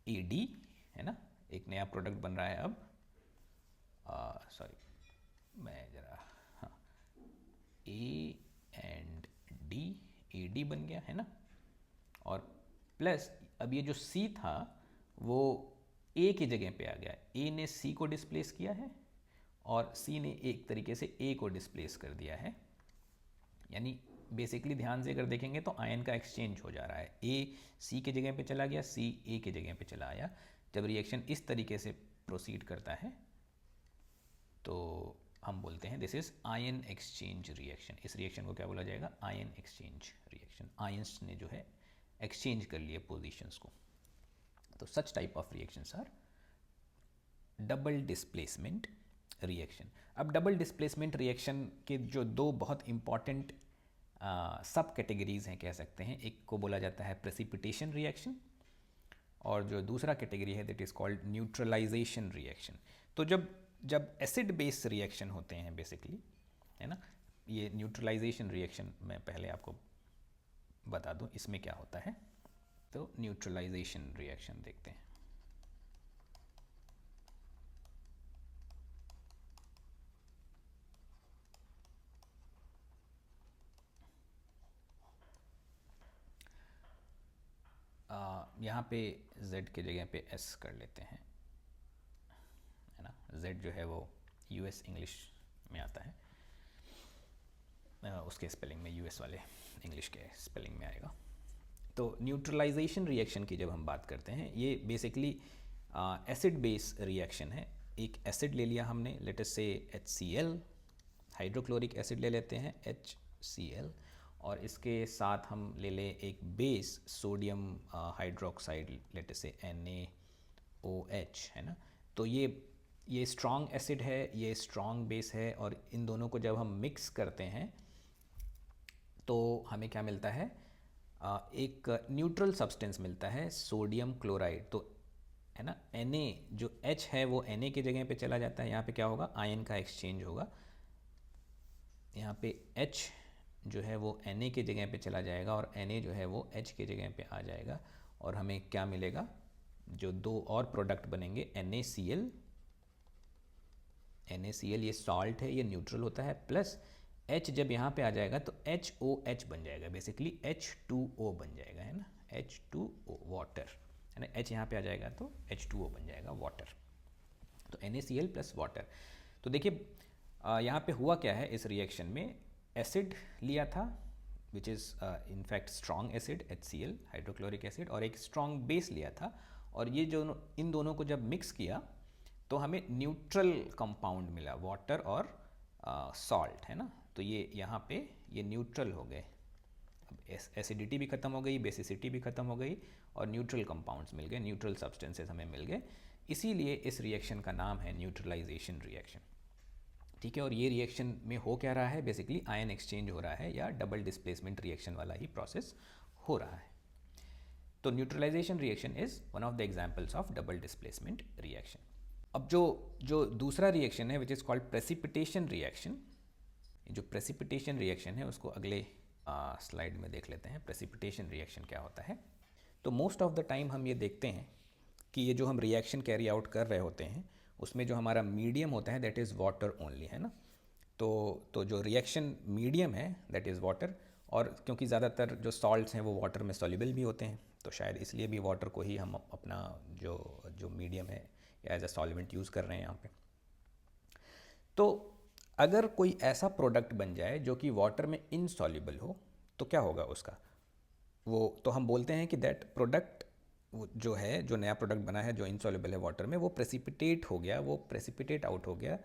AD, है ना। एक नया प्रोडक्ट बन रहा है अब, सॉरी मैं जरा, हाँ, A एंड D, AD बन गया, है ना। और प्लस अब ये जो C था वो A की जगह पे आ गया, A ने C को डिस्प्लेस किया है और C ने एक तरीके से A को डिस्प्लेस कर दिया है। यानी बेसिकली ध्यान से अगर देखेंगे तो आयन का एक्सचेंज हो जा रहा है, A C की जगह पे चला गया, C A की जगह पे चला आया। जब रिएक्शन इस तरीके से प्रोसीड करता है तो हम बोलते हैं this is ion exchange reaction. इस रिएक्शन को क्या बोला जाएगा, आयन एक्सचेंज रिएक्शन। आयंस ने जो है एक्सचेंज कर लिए पोजीशंस को। तो such type of reactions are double displacement reaction. अब डबल डिस्प्लेसमेंट रिएक्शन के जो दो बहुत इंपॉर्टेंट सब कैटेगरीज हैं कह सकते हैं, एक को बोला जाता है प्रेसिपिटेशन रिएक्शन और जो दूसरा कैटेगरी है that is called neutralization reaction. तो जब एसिड बेस रिएक्शन होते हैं बेसिकली, है ना, ये न्यूट्रलाइजेशन रिएक्शन मैं पहले आपको बता दूं इसमें क्या होता है। तो न्यूट्रलाइजेशन रिएक्शन देखते हैं। यहाँ पे Z के जगह पे S कर लेते हैं, है ना। Z जो है वो US इंग्लिश में आता है, उसके स्पेलिंग में US वाले इंग्लिश के स्पेलिंग में आएगा। तो न्यूट्रलाइजेशन रिएक्शन की जब हम बात करते हैं, ये बेसिकली एसिड बेस रिएक्शन है। एक एसिड ले लिया हमने, लेट अस से HCl, हाइड्रोक्लोरिक एसिड ले लेते हैं HCl, और इसके साथ हम ले लें एक base sodium hydroxide let us से NaOH, है ना। तो ये स्ट्रॉन्ग एसिड है, ये स्ट्रॉन्ग बेस है, और इन दोनों को जब हम मिक्स करते हैं तो हमें क्या मिलता है, एक न्यूट्रल सब्सटेंस मिलता है सोडियम क्लोराइड, तो है ना Na जो H है वो Na की जगह पे चला जाता है, यहाँ पे क्या होगा, आयन का एक्सचेंज होगा, यहाँ पे H जो है वो Na की जगह पे चला जाएगा और Na जो है वो H की जगह पे आ जाएगा और हमें क्या मिलेगा, जो दो और प्रोडक्ट बनेंगे NaCl, NaCl ये सॉल्ट है, ये न्यूट्रल होता है, प्लस H जब यहाँ पे आ जाएगा तो HOH बन जाएगा, बेसिकली H2O बन जाएगा, है ना, H2O वाटर, है ना, H यहाँ पे आ जाएगा तो H2O बन जाएगा वाटर, तो NaCl प्लस वाटर। तो देखिए यहाँ पे हुआ क्या है, इस रिएक्शन में एसिड लिया था which is in fact strong acid HCl hydrochloric acid, और एक स्ट्रॉन्ग बेस लिया था, और ये जो इन दोनों को जब मिक्स किया तो हमें न्यूट्रल कंपाउंड मिला, वाटर और सॉल्ट, है ना, तो ये यहाँ पे ये न्यूट्रल हो गए, अब एसिडिटी भी ख़त्म हो गई, बेसिसिटी भी ख़त्म हो गई, और न्यूट्रल कंपाउंड्स मिल गए, न्यूट्रल सब्सटेंसेस हमें मिल गए, इसीलिए इस रिएक्शन का नाम है न्यूट्रलाइजेशन रिएक्शन। ठीक है, और ये रिएक्शन में हो क्या रहा है, बेसिकली आयन एक्सचेंज हो रहा है या डबल डिस्प्लेसमेंट रिएक्शन वाला ही प्रोसेस हो रहा है। तो neutralization reaction is one of the examples of double displacement reaction. अब जो दूसरा रिएक्शन है which is called precipitation reaction, जो प्रेसिपिटेशन रिएक्शन है उसको अगले स्लाइड में देख लेते हैं, प्रेसिपिटेशन रिएक्शन क्या होता है। तो मोस्ट ऑफ द टाइम हम ये देखते हैं कि ये जो हम रिएक्शन कैरी आउट कर रहे होते हैं उसमें जो हमारा मीडियम होता है दैट इज़ वाटर ओनली, है ना, तो जो रिएक्शन मीडियम है दैट इज़ वाटर, और क्योंकि ज़्यादातर जो सॉल्ट्स हैं वो वाटर में सॉल्युबल भी होते हैं, तो शायद इसलिए भी वाटर को ही हम अपना जो मीडियम है एज अ सॉल्वेंट यूज़ कर रहे हैं यहाँ पे। तो अगर कोई ऐसा प्रोडक्ट बन जाए जो कि वाटर में इनसॉल्युबल हो तो क्या होगा उसका, वो तो हम बोलते हैं कि दैट प्रोडक्ट जो है, जो नया प्रोडक्ट बना है जो इनसॉल्युबल है वाटर में, वो प्रेसिपिटेट हो गया, वो प्रेसिपिटेट आउट हो गया,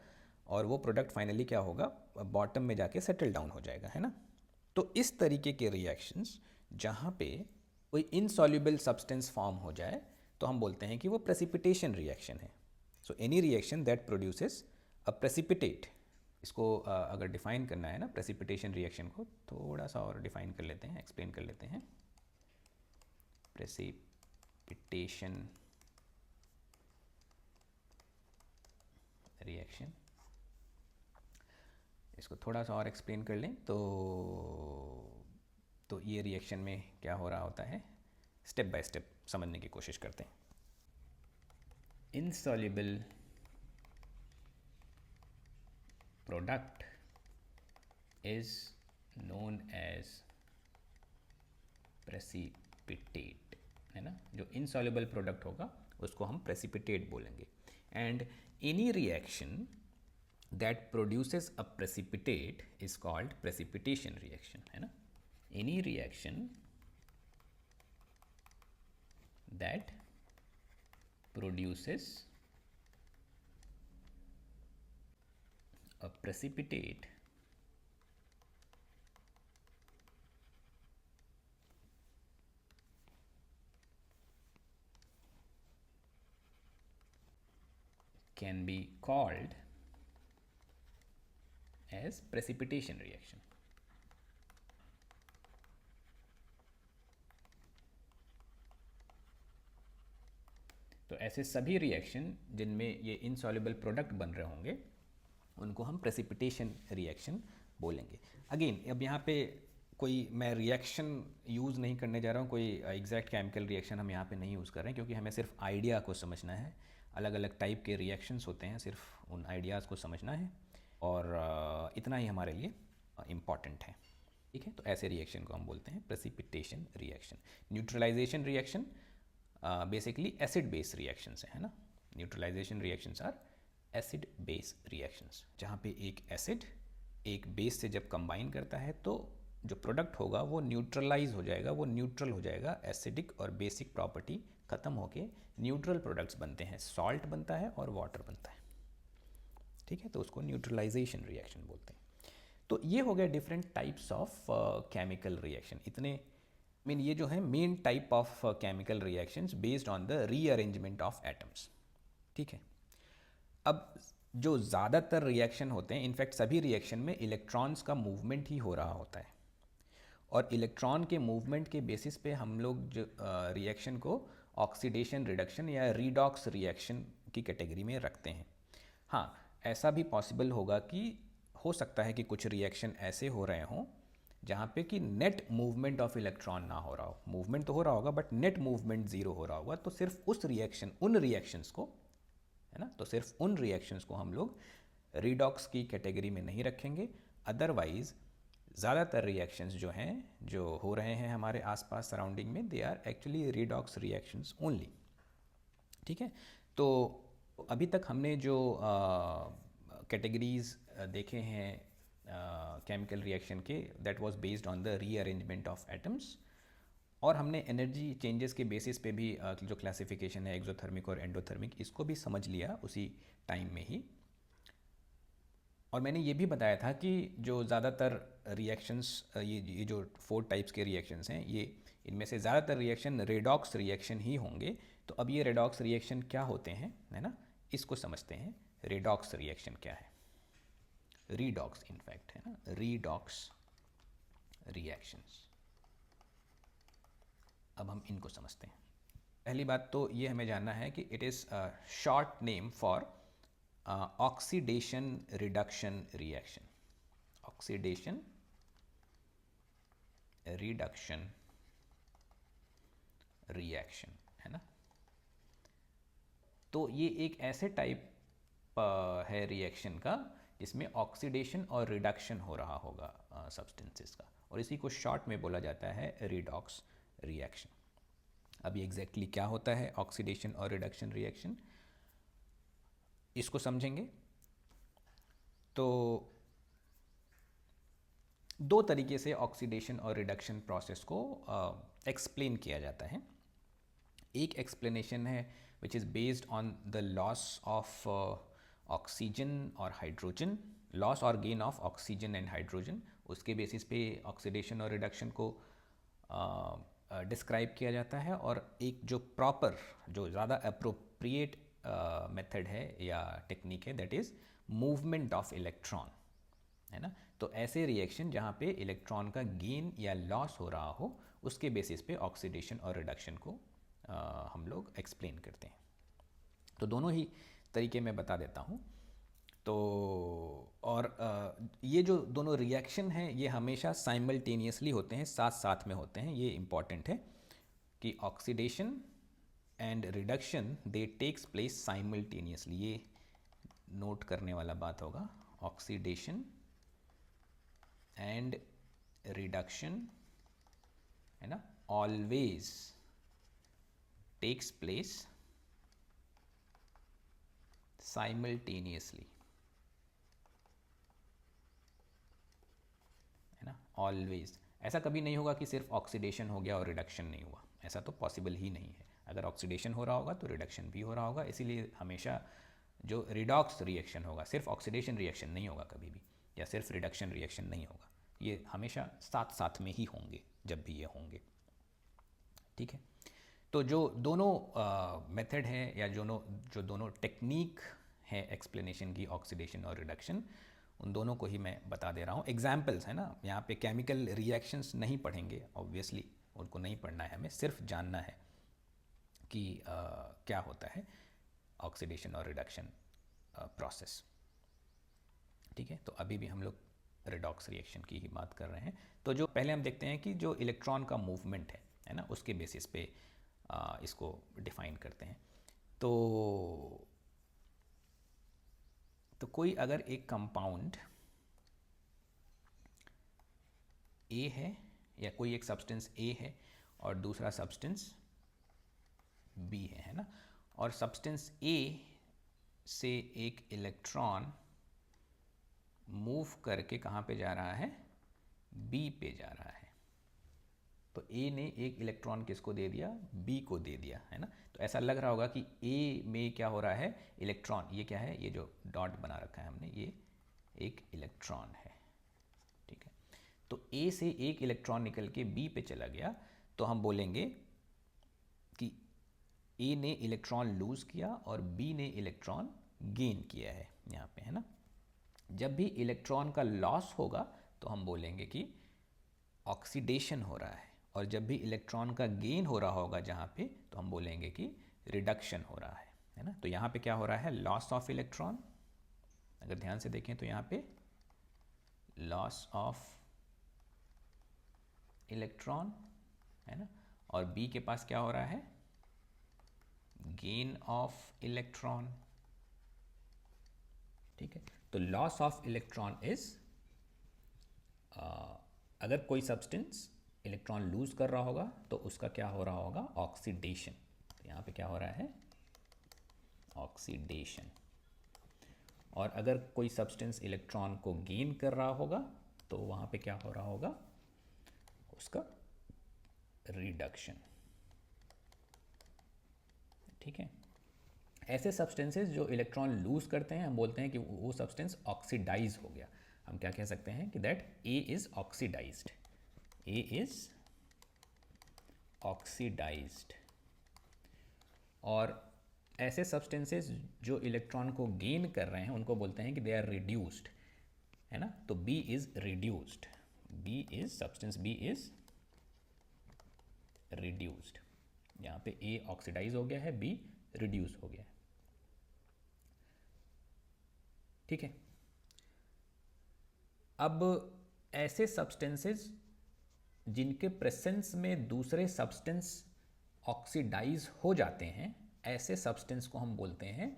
और वो प्रोडक्ट फाइनली क्या होगा, बॉटम में जाके सेटल डाउन हो जाएगा, है ना। तो इस तरीके के रिएक्शंस जहाँ पे कोई इनसॉल्युबल सब्सटेंस फॉर्म हो जाए तो हम बोलते हैं कि वो प्रेसिपिटेशन रिएक्शन है। So any reaction that produces a precipitate, इसको अगर डिफाइन करना है ना प्रेसिपिटेशन रिएक्शन को, थोड़ा सा और डिफाइन कर लेते हैं, एक्सप्लेन कर लेते हैं। प्रेसिपिटेशन रिएक्शन, इसको थोड़ा सा और एक्सप्लेन कर लें तो ये रिएक्शन में क्या हो रहा होता है, स्टेप बाय स्टेप समझने की कोशिश करते हैं। Insoluble product is known as precipitate, है ना, जो इनसॉल्युबल प्रोडक्ट होगा उसको हम प्रेसिपिटेट बोलेंगे। And any reaction that produces a precipitate is called precipitation reaction, है ना। Any reaction that produces a precipitate can be called as precipitation reaction। तो ऐसे सभी रिएक्शन जिनमें ये इनसॉल्युबल प्रोडक्ट बन रहे होंगे उनको हम प्रेसिपिटेशन रिएक्शन बोलेंगे। अगेन अब यहाँ पे कोई मैं रिएक्शन यूज़ नहीं करने जा रहा हूँ, कोई एग्जैक्ट केमिकल रिएक्शन हम यहाँ पे नहीं यूज़ कर रहे हैं, क्योंकि हमें सिर्फ आइडिया को समझना है। अलग अलग टाइप के रिएक्शंस होते हैं, सिर्फ उन आइडियाज़ को समझना है, और इतना ही हमारे लिए इम्पॉर्टेंट है। ठीक है, तो ऐसे रिएक्शन को हम बोलते हैं precipitation reaction. Neutralization reaction basically acid base reactions है ना। Neutralization reactions are acid base reactions, जहाँ पे एक एसिड एक बेस से जब कंबाइन करता है तो जो प्रोडक्ट होगा वो न्यूट्रलाइज हो जाएगा, वो न्यूट्रल हो जाएगा, एसिडिक और बेसिक प्रॉपर्टी ख़त्म होके न्यूट्रल प्रोडक्ट्स बनते हैं, सॉल्ट बनता है और वाटर बनता है। ठीक है, तो उसको न्यूट्रलाइजेशन रिएक्शन बोलते हैं। तो ये हो गया different types of chemical reaction. इतने मीन ये जो है main type of chemical reactions based on the rearrangement of atoms. ठीक है, अब जो ज़्यादातर रिएक्शन होते हैं, इनफैक्ट सभी रिएक्शन में इलेक्ट्रॉन्स का मूवमेंट ही हो रहा होता है, और इलेक्ट्रॉन के मूवमेंट के बेसिस पे हम लोग जो रिएक्शन को ऑक्सीडेशन रिडक्शन या रीडॉक्स रिएक्शन की कैटेगरी में रखते हैं। हाँ, ऐसा भी पॉसिबल होगा कि हो सकता है कि कुछ रिएक्शन ऐसे हो रहे हों जहाँ पे कि नेट मूवमेंट ऑफ इलेक्ट्रॉन ना हो रहा हो। मूवमेंट तो हो रहा होगा बट नेट मूवमेंट ज़ीरो हो रहा होगा, तो सिर्फ उन रिएक्शंस को, है ना, तो सिर्फ उन रिएक्शंस को हम लोग रीडॉक्स की कैटेगरी में नहीं रखेंगे। अदरवाइज़ ज़्यादातर रिएक्शंस जो हैं, जो हो रहे हैं हमारे आसपास सराउंडिंग में, they are actually redox reactions only. ठीक है, तो अभी तक हमने जो कैटेगरीज देखे हैं केमिकल रिएक्शन के, that was based on the rearrangement of atoms, और हमने एनर्जी चेंजेस के बेसिस पे भी जो क्लासिफिकेशन है एक्सोथर्मिक और एंडोथर्मिक, इसको भी समझ लिया उसी टाइम में ही। और मैंने ये भी बताया था कि जो ज़्यादातर रिएक्शंस, ये जो 4 टाइप्स के रिएक्शंस हैं, ये इनमें से ज़्यादातर रिएक्शन रेडॉक्स रिएक्शन ही होंगे। तो अब ये रेडॉक्स रिएक्शन क्या होते हैं, है ना, इसको समझते हैं। रेडॉक्स रिएक्शन क्या है, रीडॉक्स इनफैक्ट, है ना, रीडॉक्स रिएक्शंस। अब हम इनको समझते हैं। पहली बात तो ये हमें जानना है कि it is short name for oxidation reduction reaction. Oxidation reduction reaction, है ना। तो ये एक ऐसे टाइप है रिएक्शन का जिसमें ऑक्सीडेशन और रिडक्शन हो रहा होगा सब्सटेंसेस का, और इसी को शॉर्ट में बोला जाता है रिडॉक्स रिएक्शन। अभी एग्जैक्टली क्या होता है ऑक्सीडेशन और रिडक्शन रिएक्शन, इसको समझेंगे। तो 2 तरीके से ऑक्सीडेशन और रिडक्शन प्रोसेस को एक्सप्लेन किया जाता है। एक एक्सप्लेनेशन है which is based on the loss of oxygen और हाइड्रोजन, लॉस और gain of oxygen and hydrogen. उसके बेसिस पे ऑक्सीडेशन और रिडक्शन को डिस्क्राइब किया जाता है। और एक जो प्रॉपर, जो ज़्यादा अप्रोप्रिएट मेथड है या टेक्निक है, that is movement of electron, है ना। तो ऐसे रिएक्शन जहाँ पे इलेक्ट्रॉन का गेन या लॉस हो रहा हो, उसके बेसिस पे ऑक्सीडेशन और रिडक्शन को हम लोग एक्सप्लेन करते हैं। तो दोनों ही तरीके मैं बता देता हूँ। तो और ये जो दोनों रिएक्शन हैं ये हमेशा साइमल्टेनियसली होते हैं, साथ साथ में होते हैं। ये इम्पॉर्टेंट है कि oxidation and reduction they takes place simultaneously. ये नोट करने वाला बात होगा। ऑक्सीडेशन एंड रिडक्शन, है ना, ऑलवेज टेक्स प्लेस साइमल्टेनियसली, है ना, ऑलवेज। ऐसा कभी नहीं होगा कि सिर्फ ऑक्सीडेशन हो गया और रिडक्शन नहीं हुआ, ऐसा तो पॉसिबल ही नहीं है। अगर ऑक्सीडेशन हो रहा होगा तो रिडक्शन भी हो रहा होगा। इसीलिए हमेशा जो रिडॉक्स रिएक्शन होगा, सिर्फ ऑक्सीडेशन रिएक्शन नहीं होगा कभी भी, या सिर्फ रिडक्शन रिएक्शन नहीं होगा, ये हमेशा साथ साथ में ही होंगे जब भी ये होंगे। ठीक है, तो जो दोनों मेथड है या जो दोनों टेक्निक है एक्सप्लेनेशन की, ऑक्सीडेशन और रिडक्शन, उन दोनों को ही मैं बता दे रहा हूँ। एग्जाम्पल्स है ना, यहाँ पे केमिकल रिएक्शंस नहीं पढ़ेंगे, ऑब्वियसली उनको नहीं पढ़ना है, हमें सिर्फ जानना है कि क्या होता है ऑक्सीडेशन और रिडक्शन प्रोसेस। ठीक है, तो अभी भी हम लोग रेडॉक्स रिएक्शन की ही बात कर रहे हैं। तो जो पहले हम देखते हैं कि जो इलेक्ट्रॉन का मूवमेंट है ना, उसके बेसिस पे इसको डिफाइन करते हैं। तो कोई अगर एक कंपाउंड ए है, या कोई एक सब्सटेंस ए है और दूसरा सब्सटेंस बी है ना, और सब्सटेंस ए से एक इलेक्ट्रॉन मूव करके कहाँ पे जा रहा है, बी पे जा रहा है। तो ए ने एक इलेक्ट्रॉन किसको दे दिया, बी को दे दिया, है ना। तो ऐसा लग रहा होगा कि ए में क्या हो रहा है, इलेक्ट्रॉन, ये क्या है, ये जो डॉट बना रखा है हमने, ये एक इलेक्ट्रॉन है। ठीक है, तो ए से एक इलेक्ट्रॉन निकल के बी पे चला गया, तो हम बोलेंगे कि ए ने इलेक्ट्रॉन लूज किया और बी ने इलेक्ट्रॉन गेन किया है यहाँ पे, है ना। जब भी इलेक्ट्रॉन का लॉस होगा तो हम बोलेंगे कि ऑक्सीडेशन हो रहा है, और जब भी इलेक्ट्रॉन का गेन हो रहा होगा जहाँ पे, तो हम बोलेंगे कि रिडक्शन हो रहा है ना। तो यहाँ पे क्या हो रहा है, लॉस ऑफ इलेक्ट्रॉन। अगर ध्यान से देखें तो यहाँ पे लॉस ऑफ इलेक्ट्रॉन है ना, और बी के पास क्या हो रहा है, गेन ऑफ इलेक्ट्रॉन। ठीक है, तो लॉस ऑफ इलेक्ट्रॉन इज, अगर कोई सब्सटेंस इलेक्ट्रॉन लूज कर रहा होगा तो उसका क्या हो रहा होगा, ऑक्सीडेशन। तो यहाँ पे क्या हो रहा है, ऑक्सीडेशन। और अगर कोई सब्सटेंस इलेक्ट्रॉन को गेन कर रहा होगा तो वहाँ पे क्या हो रहा होगा, उसका रिडक्शन। ठीक है, ऐसे सब्सटेंसेस जो इलेक्ट्रॉन लूज करते हैं हम बोलते हैं कि वो सब्सटेंस ऑक्सीडाइज हो गया। हम क्या कह सकते हैं कि that A is oxidized, A is oxidized. और ऐसे सब्सटेंसेस जो इलेक्ट्रॉन को गेन कर रहे हैं उनको बोलते हैं कि दे आर रिड्यूस्ड, है ना। तो B is reduced, B is substance, B is reduced. यहाँ पे ए ऑक्सीडाइज हो गया है, बी रिड्यूस हो गया है। ठीक है, अब ऐसे सब्सटेंसेस जिनके प्रेजेंस में दूसरे सब्सटेंस ऑक्सीडाइज हो जाते हैं, ऐसे सब्सटेंस को हम बोलते हैं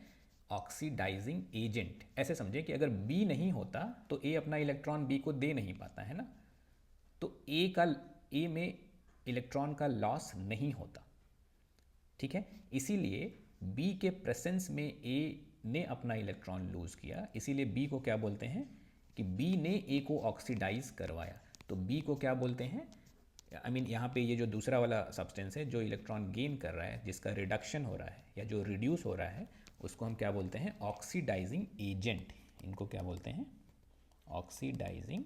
ऑक्सीडाइजिंग एजेंट। ऐसे समझे कि अगर बी नहीं होता तो ए अपना इलेक्ट्रॉन बी को दे नहीं पाता, है ना। तो ए में इलेक्ट्रॉन का लॉस नहीं होता। ठीक है, इसीलिए बी के प्रेजेंस में ए ने अपना इलेक्ट्रॉन लूज किया, इसीलिए बी को क्या बोलते हैं कि बी ने ए को ऑक्सीडाइज करवाया। तो बी को क्या बोलते हैं, आई मीन यहाँ पे ये जो दूसरा वाला सब्सटेंस है जो इलेक्ट्रॉन गेन कर रहा है, जिसका रिडक्शन हो रहा है या जो रिड्यूस हो रहा है, उसको हम क्या बोलते हैं, ऑक्सीडाइजिंग एजेंट। इनको क्या बोलते हैं, ऑक्सीडाइजिंग।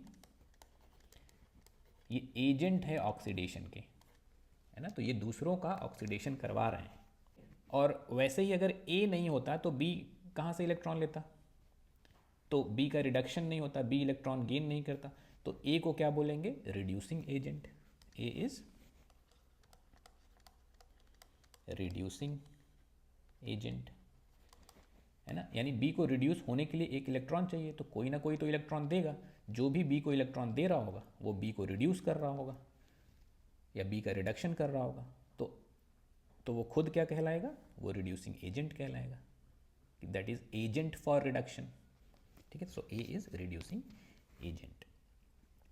ये एजेंट है ऑक्सीडेशन के, है ना। तो ये दूसरों का ऑक्सीडेशन करवा रहे हैं। और वैसे ही अगर ए नहीं होता तो बी कहाँ से इलेक्ट्रॉन लेता, तो बी का रिडक्शन नहीं होता, बी इलेक्ट्रॉन गेन नहीं करता। तो ए को क्या बोलेंगे, reducing agent. A is reducing agent, है ना। यानी बी को रिड्यूस होने के लिए एक इलेक्ट्रॉन चाहिए, तो कोई ना कोई तो इलेक्ट्रॉन देगा। जो भी बी को इलेक्ट्रॉन दे रहा होगा वो बी को रिड्यूस कर रहा होगा या बी का रिडक्शन कर रहा होगा। तो वो खुद क्या कहलाएगा, वो रिड्यूसिंग एजेंट कहलाएगा। That is agent for reduction. ठीक है, सो ए इज रिड्यूसिंग एजेंट।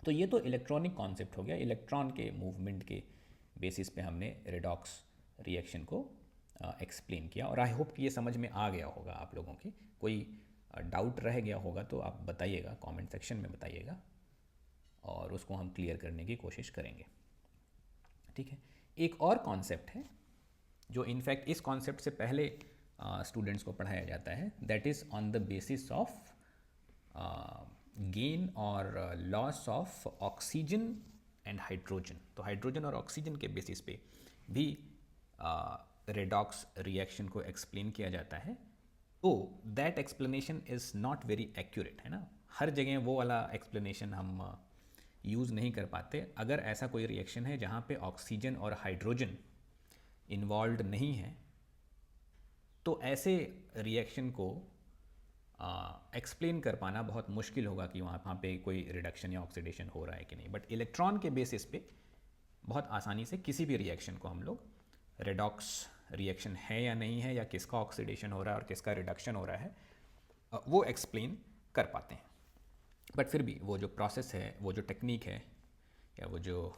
तो ये तो इलेक्ट्रॉनिक कॉन्सेप्ट हो गया, इलेक्ट्रॉन के मूवमेंट के बेसिस पे हमने रेडॉक्स रिएक्शन को एक्सप्लेन किया। और आई होप कि ये समझ में आ गया होगा आप लोगों के। कोई डाउट रह गया होगा तो आप बताइएगा, कमेंट सेक्शन में बताइएगा और उसको हम क्लियर करने की कोशिश करेंगे। ठीक है, एक और कॉन्सेप्ट है जो इनफैक्ट इस कॉन्सेप्ट से पहले स्टूडेंट्स को पढ़ाया जाता है, that is on the basis of gain और loss of oxygen and hydrogen. तो हाइड्रोजन और ऑक्सीजन के बेसिस पे भी रेडॉक्स रिएक्शन को एक्सप्लेन किया जाता है। तो that explanation is not very accurate, है ना। हर जगह वो वाला एक्सप्लेनेशन हम यूज़ नहीं कर पाते। अगर ऐसा कोई रिएक्शन है जहाँ पे ऑक्सीजन और हाइड्रोजन इन्वॉल्व नहीं है तो ऐसे रिएक्शन को एक्सप्लेन कर पाना बहुत मुश्किल होगा कि वहाँ पे कोई रिडक्शन या ऑक्सीडेशन हो रहा है कि नहीं। बट इलेक्ट्रॉन के बेसिस पे बहुत आसानी से किसी भी रिएक्शन को हम लोग रेडॉक्स रिएक्शन है या नहीं है, या किसका ऑक्सीडेशन हो रहा है और किसका रिडक्शन हो रहा है, वो एक्सप्लेन कर पाते हैं। बट फिर भी वो जो प्रोसेस है, वो जो टेक्निक है, या वो जो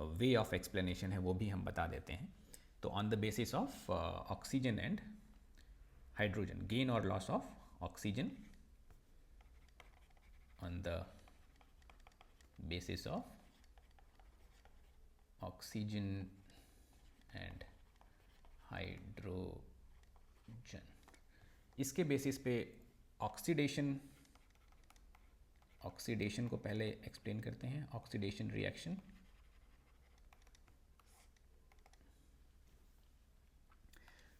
वे ऑफ एक्सप्लेनेशन है, वो भी हम बता देते हैं। तो on the basis of oxygen and hydrogen, gain और loss of oxygen on the basis of oxygen and hydrogen, इसके बेसिस पे ऑक्सीडेशन को पहले एक्सप्लेन करते हैं। ऑक्सीडेशन रिएक्शन,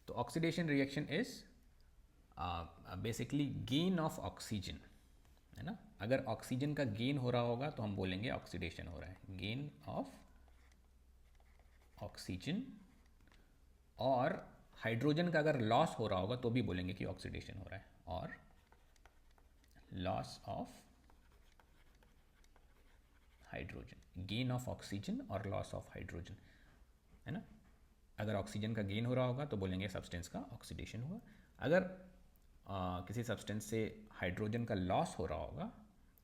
तो oxidation reaction is basically gain of oxygen, है ना। अगर ऑक्सीजन का गेन हो रहा होगा तो हम बोलेंगे ऑक्सीडेशन हो रहा है, गेन ऑफ ऑक्सीजन। और हाइड्रोजन का अगर लॉस हो रहा होगा तो भी बोलेंगे कि ऑक्सीडेशन हो रहा है, और loss of hydrogen, gain of oxygen और लॉस ऑफ हाइड्रोजन, है ना। अगर ऑक्सीजन का गेन हो रहा होगा तो बोलेंगे सब्सटेंस का ऑक्सीडेशन हुआ। अगर किसी सब्सटेंस से हाइड्रोजन का लॉस हो रहा होगा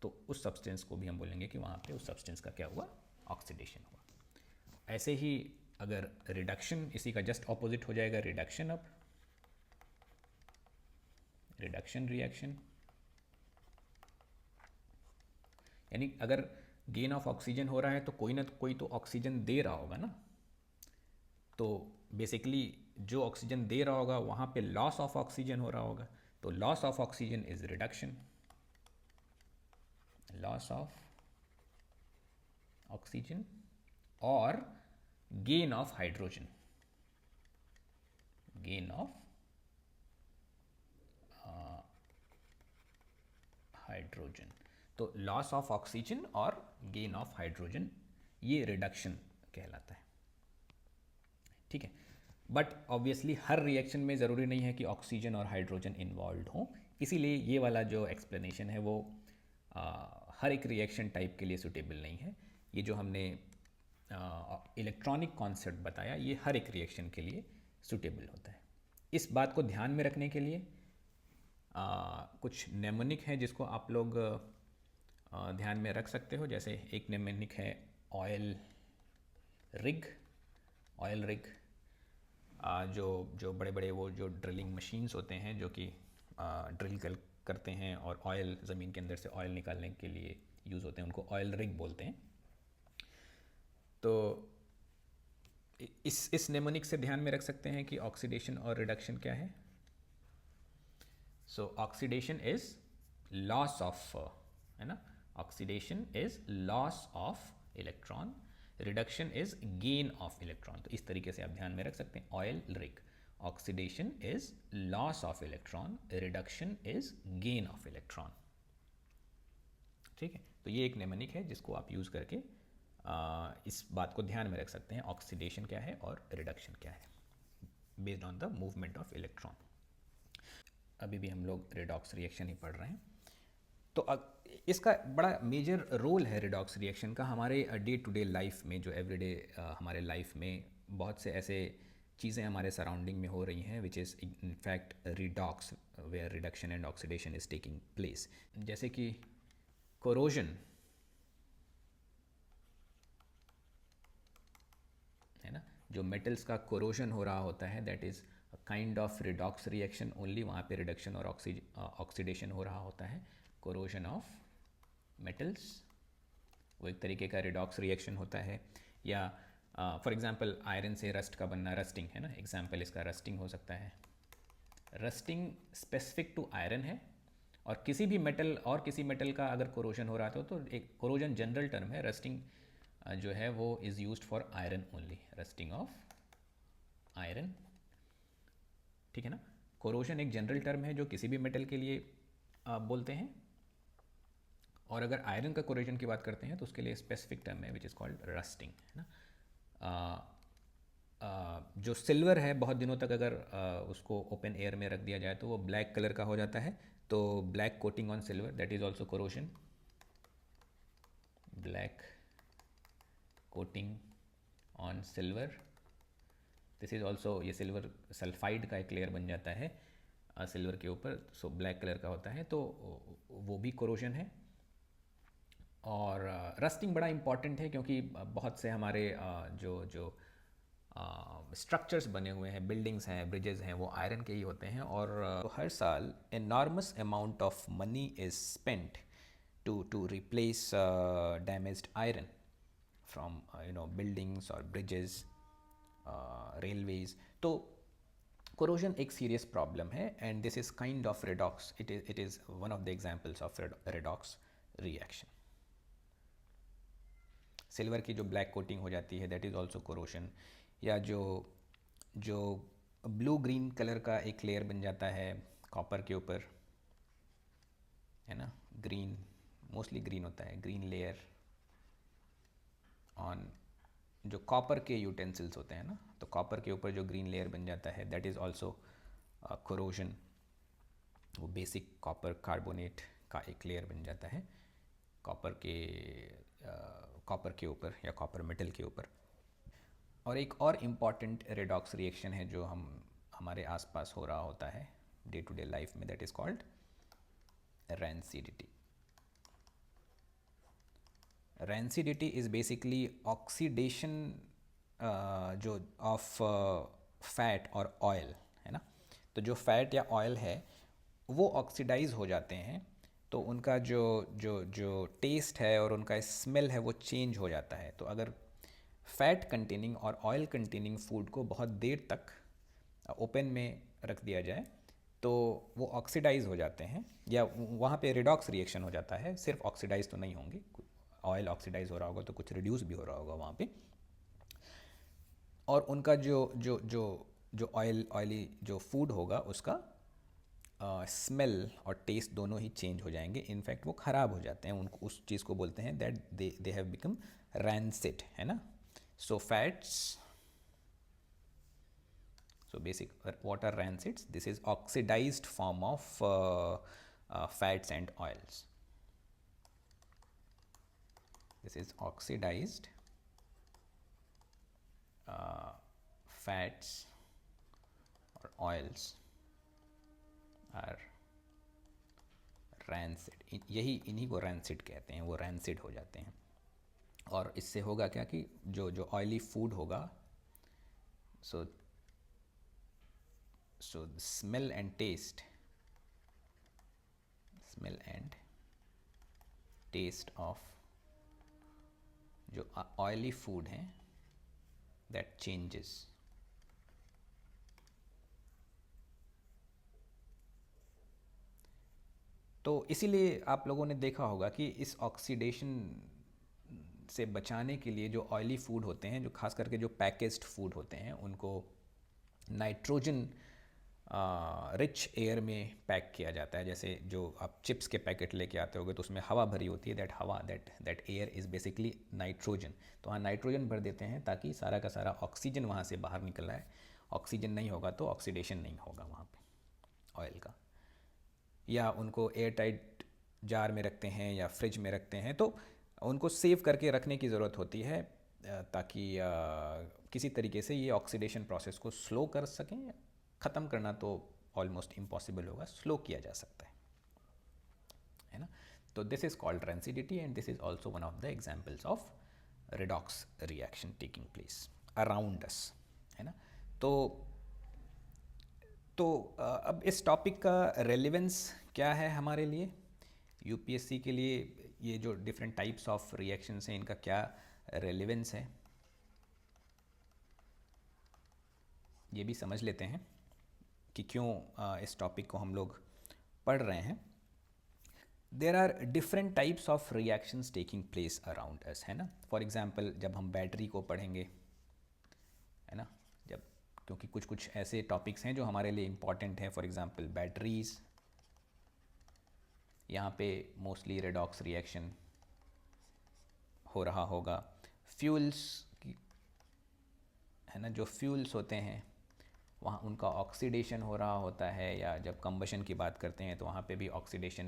तो उस सब्सटेंस को भी हम बोलेंगे कि वहाँ पे उस सब्सटेंस का क्या हुआ, ऑक्सीडेशन हुआ। ऐसे ही अगर रिडक्शन, इसी का जस्ट ऑपोजिट हो जाएगा रिडक्शन। अब रिडक्शन रिएक्शन, यानी अगर गेन ऑफ ऑक्सीजन हो रहा है तो कोई ना कोई तो ऑक्सीजन दे रहा होगा ना। तो बेसिकली जो ऑक्सीजन दे रहा होगा वहाँ पे लॉस ऑफ ऑक्सीजन हो रहा होगा, तो loss of oxygen is reduction, loss of oxygen. और gain of hydrogen, gain of hydrogen. तो लॉस ऑफ ऑक्सीजन और गेन ऑफ हाइड्रोजन, ये रिडक्शन कहलाता है, ठीक है। बट ऑब्वियसली हर रिएक्शन में ज़रूरी नहीं है कि ऑक्सीजन और हाइड्रोजन इन्वॉल्व हों, इसीलिए ये वाला जो एक्सप्लेनेशन है वो हर एक रिएक्शन टाइप के लिए सूटेबल नहीं है। ये जो हमने इलेक्ट्रॉनिक कॉन्सेप्ट बताया ये हर एक रिएक्शन के लिए सूटेबल होता है। इस बात को ध्यान में रखने के लिए कुछ नेमोनिक है जिसको आप लोग ध्यान में रख सकते हो। जैसे एक नेमोनिक है ऑयल रिग। ऑयल रिग जो बड़े बड़े वो जो ड्रिलिंग मशीन्स होते हैं जो कि ड्रिल करते हैं और ऑयल ज़मीन के अंदर से ऑयल निकालने के लिए यूज़ होते हैं, उनको ऑयल रिग बोलते हैं। तो इस नेमोनिक से ध्यान में रख सकते हैं कि ऑक्सीडेशन और रिडक्शन क्या है। सो ऑक्सीडेशन इज लॉस ऑफ, है ना, oxidation is loss of electron, reduction is gain of electron. तो इस तरीके से आप ध्यान में रख सकते हैं oil rig. Oxidation is loss of electron, reduction is gain of electron, ठीक है। तो ये एक नेमोनिक है जिसको आप यूज़ करके इस बात को ध्यान में रख सकते हैं, ऑक्सीडेशन क्या है और रिडक्शन क्या है, based on the movement of electron. अभी भी हम लोग रेडॉक्स रिएक्शन ही पढ़ रहे हैं। तो इसका बड़ा मेजर रोल है रेडॉक्स रिएक्शन का हमारे डे टू डे लाइफ में, जो एवरीडे हमारे लाइफ में बहुत से ऐसे चीज़ें हमारे सराउंडिंग में हो रही हैं which is in fact redox, where reduction and oxidation is taking place. जैसे कि कोरोजन, है ना, जो मेटल्स का कोरोजन हो रहा होता है that is a kind of redox reaction only. वहाँ पे रिडक्शन और ऑक्सीडेशन हो रहा होता है। कोरोजन ऑफ मेटल्स वो एक तरीके का रिडॉक्स रिएक्शन होता है। या फॉर एग्जांपल आयरन से रस्ट का बनना, रस्टिंग, है ना, एग्जांपल इसका रस्टिंग हो सकता है। रस्टिंग स्पेसिफिक टू आयरन है, और किसी भी मेटल और किसी मेटल का अगर कोरोजन हो रहा था तो एक कोरोजन जनरल टर्म है। रस्टिंग जो है वो is used for iron only, rusting of iron, ठीक है ना। कोरोजन एक जनरल टर्म है जो किसी भी मेटल के लिए बोलते हैं, और अगर आयरन का कोरोजन की बात करते हैं तो उसके लिए स्पेसिफिक टर्म है विच इज़ कॉल्ड रस्टिंग, है ना। जो सिल्वर है बहुत दिनों तक अगर उसको ओपन एयर में रख दिया जाए तो वो ब्लैक कलर का हो जाता है, तो black coating on silver that is also corrosion. Black coating on silver, this is also, ये सिल्वर सल्फाइड का एक लेयर बन जाता है सिल्वर के ऊपर, सो ब्लैक कलर का होता है, तो वो भी कोरोजन है। और रस्टिंग बड़ा इम्पॉर्टेंट है क्योंकि बहुत से हमारे जो स्ट्रक्चर्स बने हुए हैं, बिल्डिंग्स हैं, ब्रिजेस हैं, वो आयरन के ही होते हैं। और हर साल enormous amount of money is spent to replace damaged iron from buildings और ब्रिजेस, रेलवेज। तो कोरोजन एक सीरियस प्रॉब्लम है and this is kind of redox, it is one of the examples of redox reaction. Silver की जो black coating हो जाती है that is also corrosion. या जो ब्लू ग्रीन कलर का एक लेयर बन जाता है कॉपर के ऊपर, है ना, ग्रीन, मोस्टली ग्रीन होता है, ग्रीन लेयर ऑन जो कॉपर के यूटेंसिल्स होते हैं ना, तो कॉपर के ऊपर जो ग्रीन लेयर बन जाता है दैट इज़ ऑल्सो कोरोजन। वो बेसिक कॉपर कार्बोनेट का एक लेयर बन जाता है कॉपर के ऊपर या कॉपर मेटल के ऊपर। और एक और इम्पॉर्टेंट रेडॉक्स रिएक्शन है जो हमारे आसपास हो रहा होता है डे टू डे लाइफ में, that is called rancidity. Rancidity is basically oxidation जो ऑफ फैट और ऑयल है ना। तो जो फैट या ऑयल है वो ऑक्सीडाइज हो जाते हैं, तो उनका जो जो जो टेस्ट है और उनका स्मेल है वो चेंज हो जाता है। तो अगर फैट कंटेनिंग और ऑयल कंटेनिंग फूड को बहुत देर तक ओपन में रख दिया जाए तो वो ऑक्सीडाइज हो जाते हैं, या वहाँ पे रिडॉक्स रिएक्शन हो जाता है। सिर्फ ऑक्सीडाइज तो नहीं होंगे, ऑयल ऑक्सीडाइज हो रहा होगा तो कुछ रिड्यूस भी हो रहा होगा वहाँ पे, और उनका जो जो जो जो ऑयली जो फूड होगा उसका स्मेल और टेस्ट दोनों ही चेंज हो जाएंगे। इनफैक्ट वो ख़राब हो जाते हैं, उनको उस चीज़ को बोलते हैं that they have become rancid, है ना। सो fats, so basic what are rancids? This is oxidized form of fats and oils. This is oxidized fats or oils are rancid। यही इन्हीं को rancid कहते हैं, वो rancid हो जाते हैं। और इससे होगा क्या कि जो जो ऑयली फूड होगा, so the smell and taste of जो ऑयली फूड हैं दैट चेंजेस। तो इसीलिए आप लोगों ने देखा होगा कि इस ऑक्सीडेशन से बचाने के लिए जो ऑयली फूड होते हैं, जो खास करके जो पैकेज्ड फूड होते हैं, उनको नाइट्रोजन रिच एयर में पैक किया जाता है। जैसे जो आप चिप्स के पैकेट लेके आते होगे तो उसमें हवा भरी होती है, that air is basically nitrogen. तो वहाँ नाइट्रोजन भर देते हैं ताकि सारा का सारा ऑक्सीजन वहाँ से बाहर निकल रहा है। ऑक्सीजन नहीं होगा तो ऑक्सीडेशन नहीं होगा वहाँ पे ऑयल का। या उनको एयर टाइट जार में रखते हैं या फ्रिज में रखते हैं, तो उनको सेव करके रखने की ज़रूरत होती है ताकि किसी तरीके से ये ऑक्सीडेशन प्रोसेस को स्लो कर सकें। ख़त्म करना तो ऑलमोस्ट इम्पॉसिबल होगा, स्लो किया जा सकता है ना। तो this is called rancidity and this is also one of the examples of redox reaction taking place around us, है ना। तो अब इस टॉपिक का रेलिवेंस क्या है हमारे लिए, यूपीएससी के लिए ये जो डिफरेंट टाइप्स ऑफ रिएक्शंस हैं इनका क्या रेलिवेंस है, ये भी समझ लेते हैं कि क्यों इस टॉपिक को हम लोग पढ़ रहे हैं। There are different types of reactions taking place around us, है ना। फॉर एग्जांपल जब हम बैटरी को पढ़ेंगे, है ना, जब क्योंकि कुछ कुछ ऐसे टॉपिक्स हैं जो हमारे लिए इम्पॉर्टेंट हैं। फॉर एग्जांपल बैटरीज, यहाँ पे मोस्टली रेडॉक्स रिएक्शन हो रहा होगा। फ्यूल्स की, है ना, जो फ्यूल्स होते हैं वहाँ उनका ऑक्सीडेशन हो रहा होता है, या जब कंबशन की बात करते हैं तो वहाँ पे भी ऑक्सीडेशन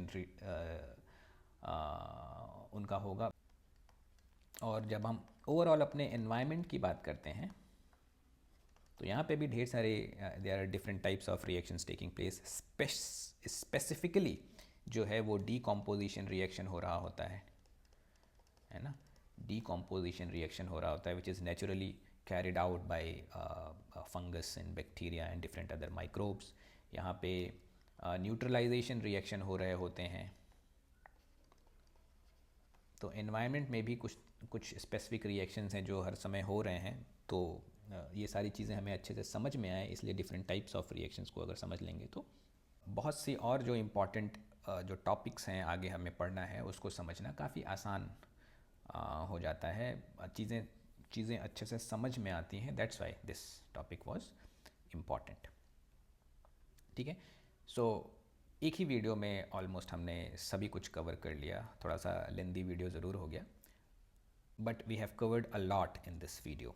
उनका होगा। और जब हम ओवरऑल अपने एनवायरनमेंट की बात करते हैं तो यहाँ पे भी ढेर सारे there are different types of reactions taking place. Specifically जो है वो डीकम्पोजिशन रिएक्शन हो रहा होता है ना। डीकम्पोजिशन रिएक्शन हो रहा होता है which is naturally carried out by fungus and bacteria and different other microbes। यहाँ पे न्यूट्रलाइजेशन रिएक्शन हो रहे होते हैं। तो एनवायरनमेंट में भी कुछ स्पेसिफिक रिएक्शंस हैं जो हर समय हो रहे हैं। तो ये सारी चीज़ें हमें अच्छे से समझ में आए, इसलिए डिफरेंट टाइप्स ऑफ रिएक्शंस को अगर समझ लेंगे तो बहुत सी और जो इम्पॉर्टेंट जो टॉपिक्स हैं आगे हमें पढ़ना है उसको समझना काफ़ी आसान हो जाता है। चीज़ें अच्छे से समझ में आती हैं। That's why this topic was important. ठीक है। सो एक ही वीडियो में ऑलमोस्ट हमने सभी कुछ कवर कर लिया, थोड़ा सा लेंदी वीडियो ज़रूर हो गया, but we have covered a lot in this video.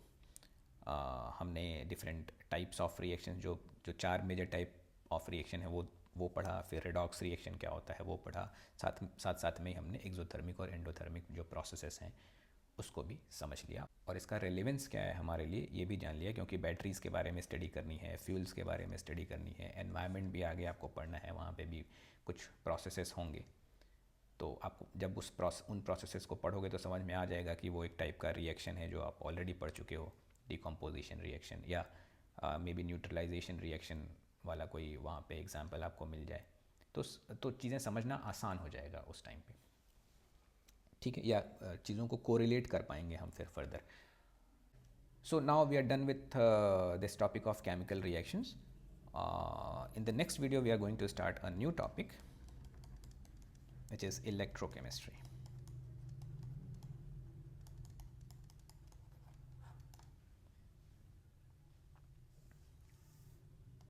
हमने डिफरेंट टाइप्स ऑफ रिएक्शन, जो 4 मेजर टाइप ऑफ रिएक्शन है वो पढ़ा, फिर रेडॉक्स रिएक्शन क्या होता है वो पढ़ा, साथ में ही हमने एक्सोथर्मिक और एंडोथर्मिक जो प्रोसेसेस हैं उसको भी समझ लिया, और इसका रेलेवेंस क्या है हमारे लिए ये भी जान लिया, क्योंकि बैटरीज़ के बारे में स्टडी करनी है, फ्यूल्स के बारे में स्टडी करनी है, एनवायरनमेंट भी आगे आपको पढ़ना है, वहाँ पे भी कुछ प्रोसेसेस होंगे। तो आपको जब उन प्रोसेसेस को पढ़ोगे तो समझ में आ जाएगा कि वो एक टाइप का रिएक्शन है जो आप ऑलरेडी पढ़ चुके हो, डिकम्पोजिशन रिएक्शन या मे बी न्यूट्रलाइजेशन रिएक्शन वाला कोई वहाँ पे एग्जांपल आपको मिल जाए तो चीज़ें समझना आसान हो जाएगा उस टाइम पे, ठीक है, या चीज़ों को कोरिलेट कर पाएंगे हम फिर further. So now we are done with this topic of chemical reactions. In the next video we are going to start a new topic which is electrochemistry.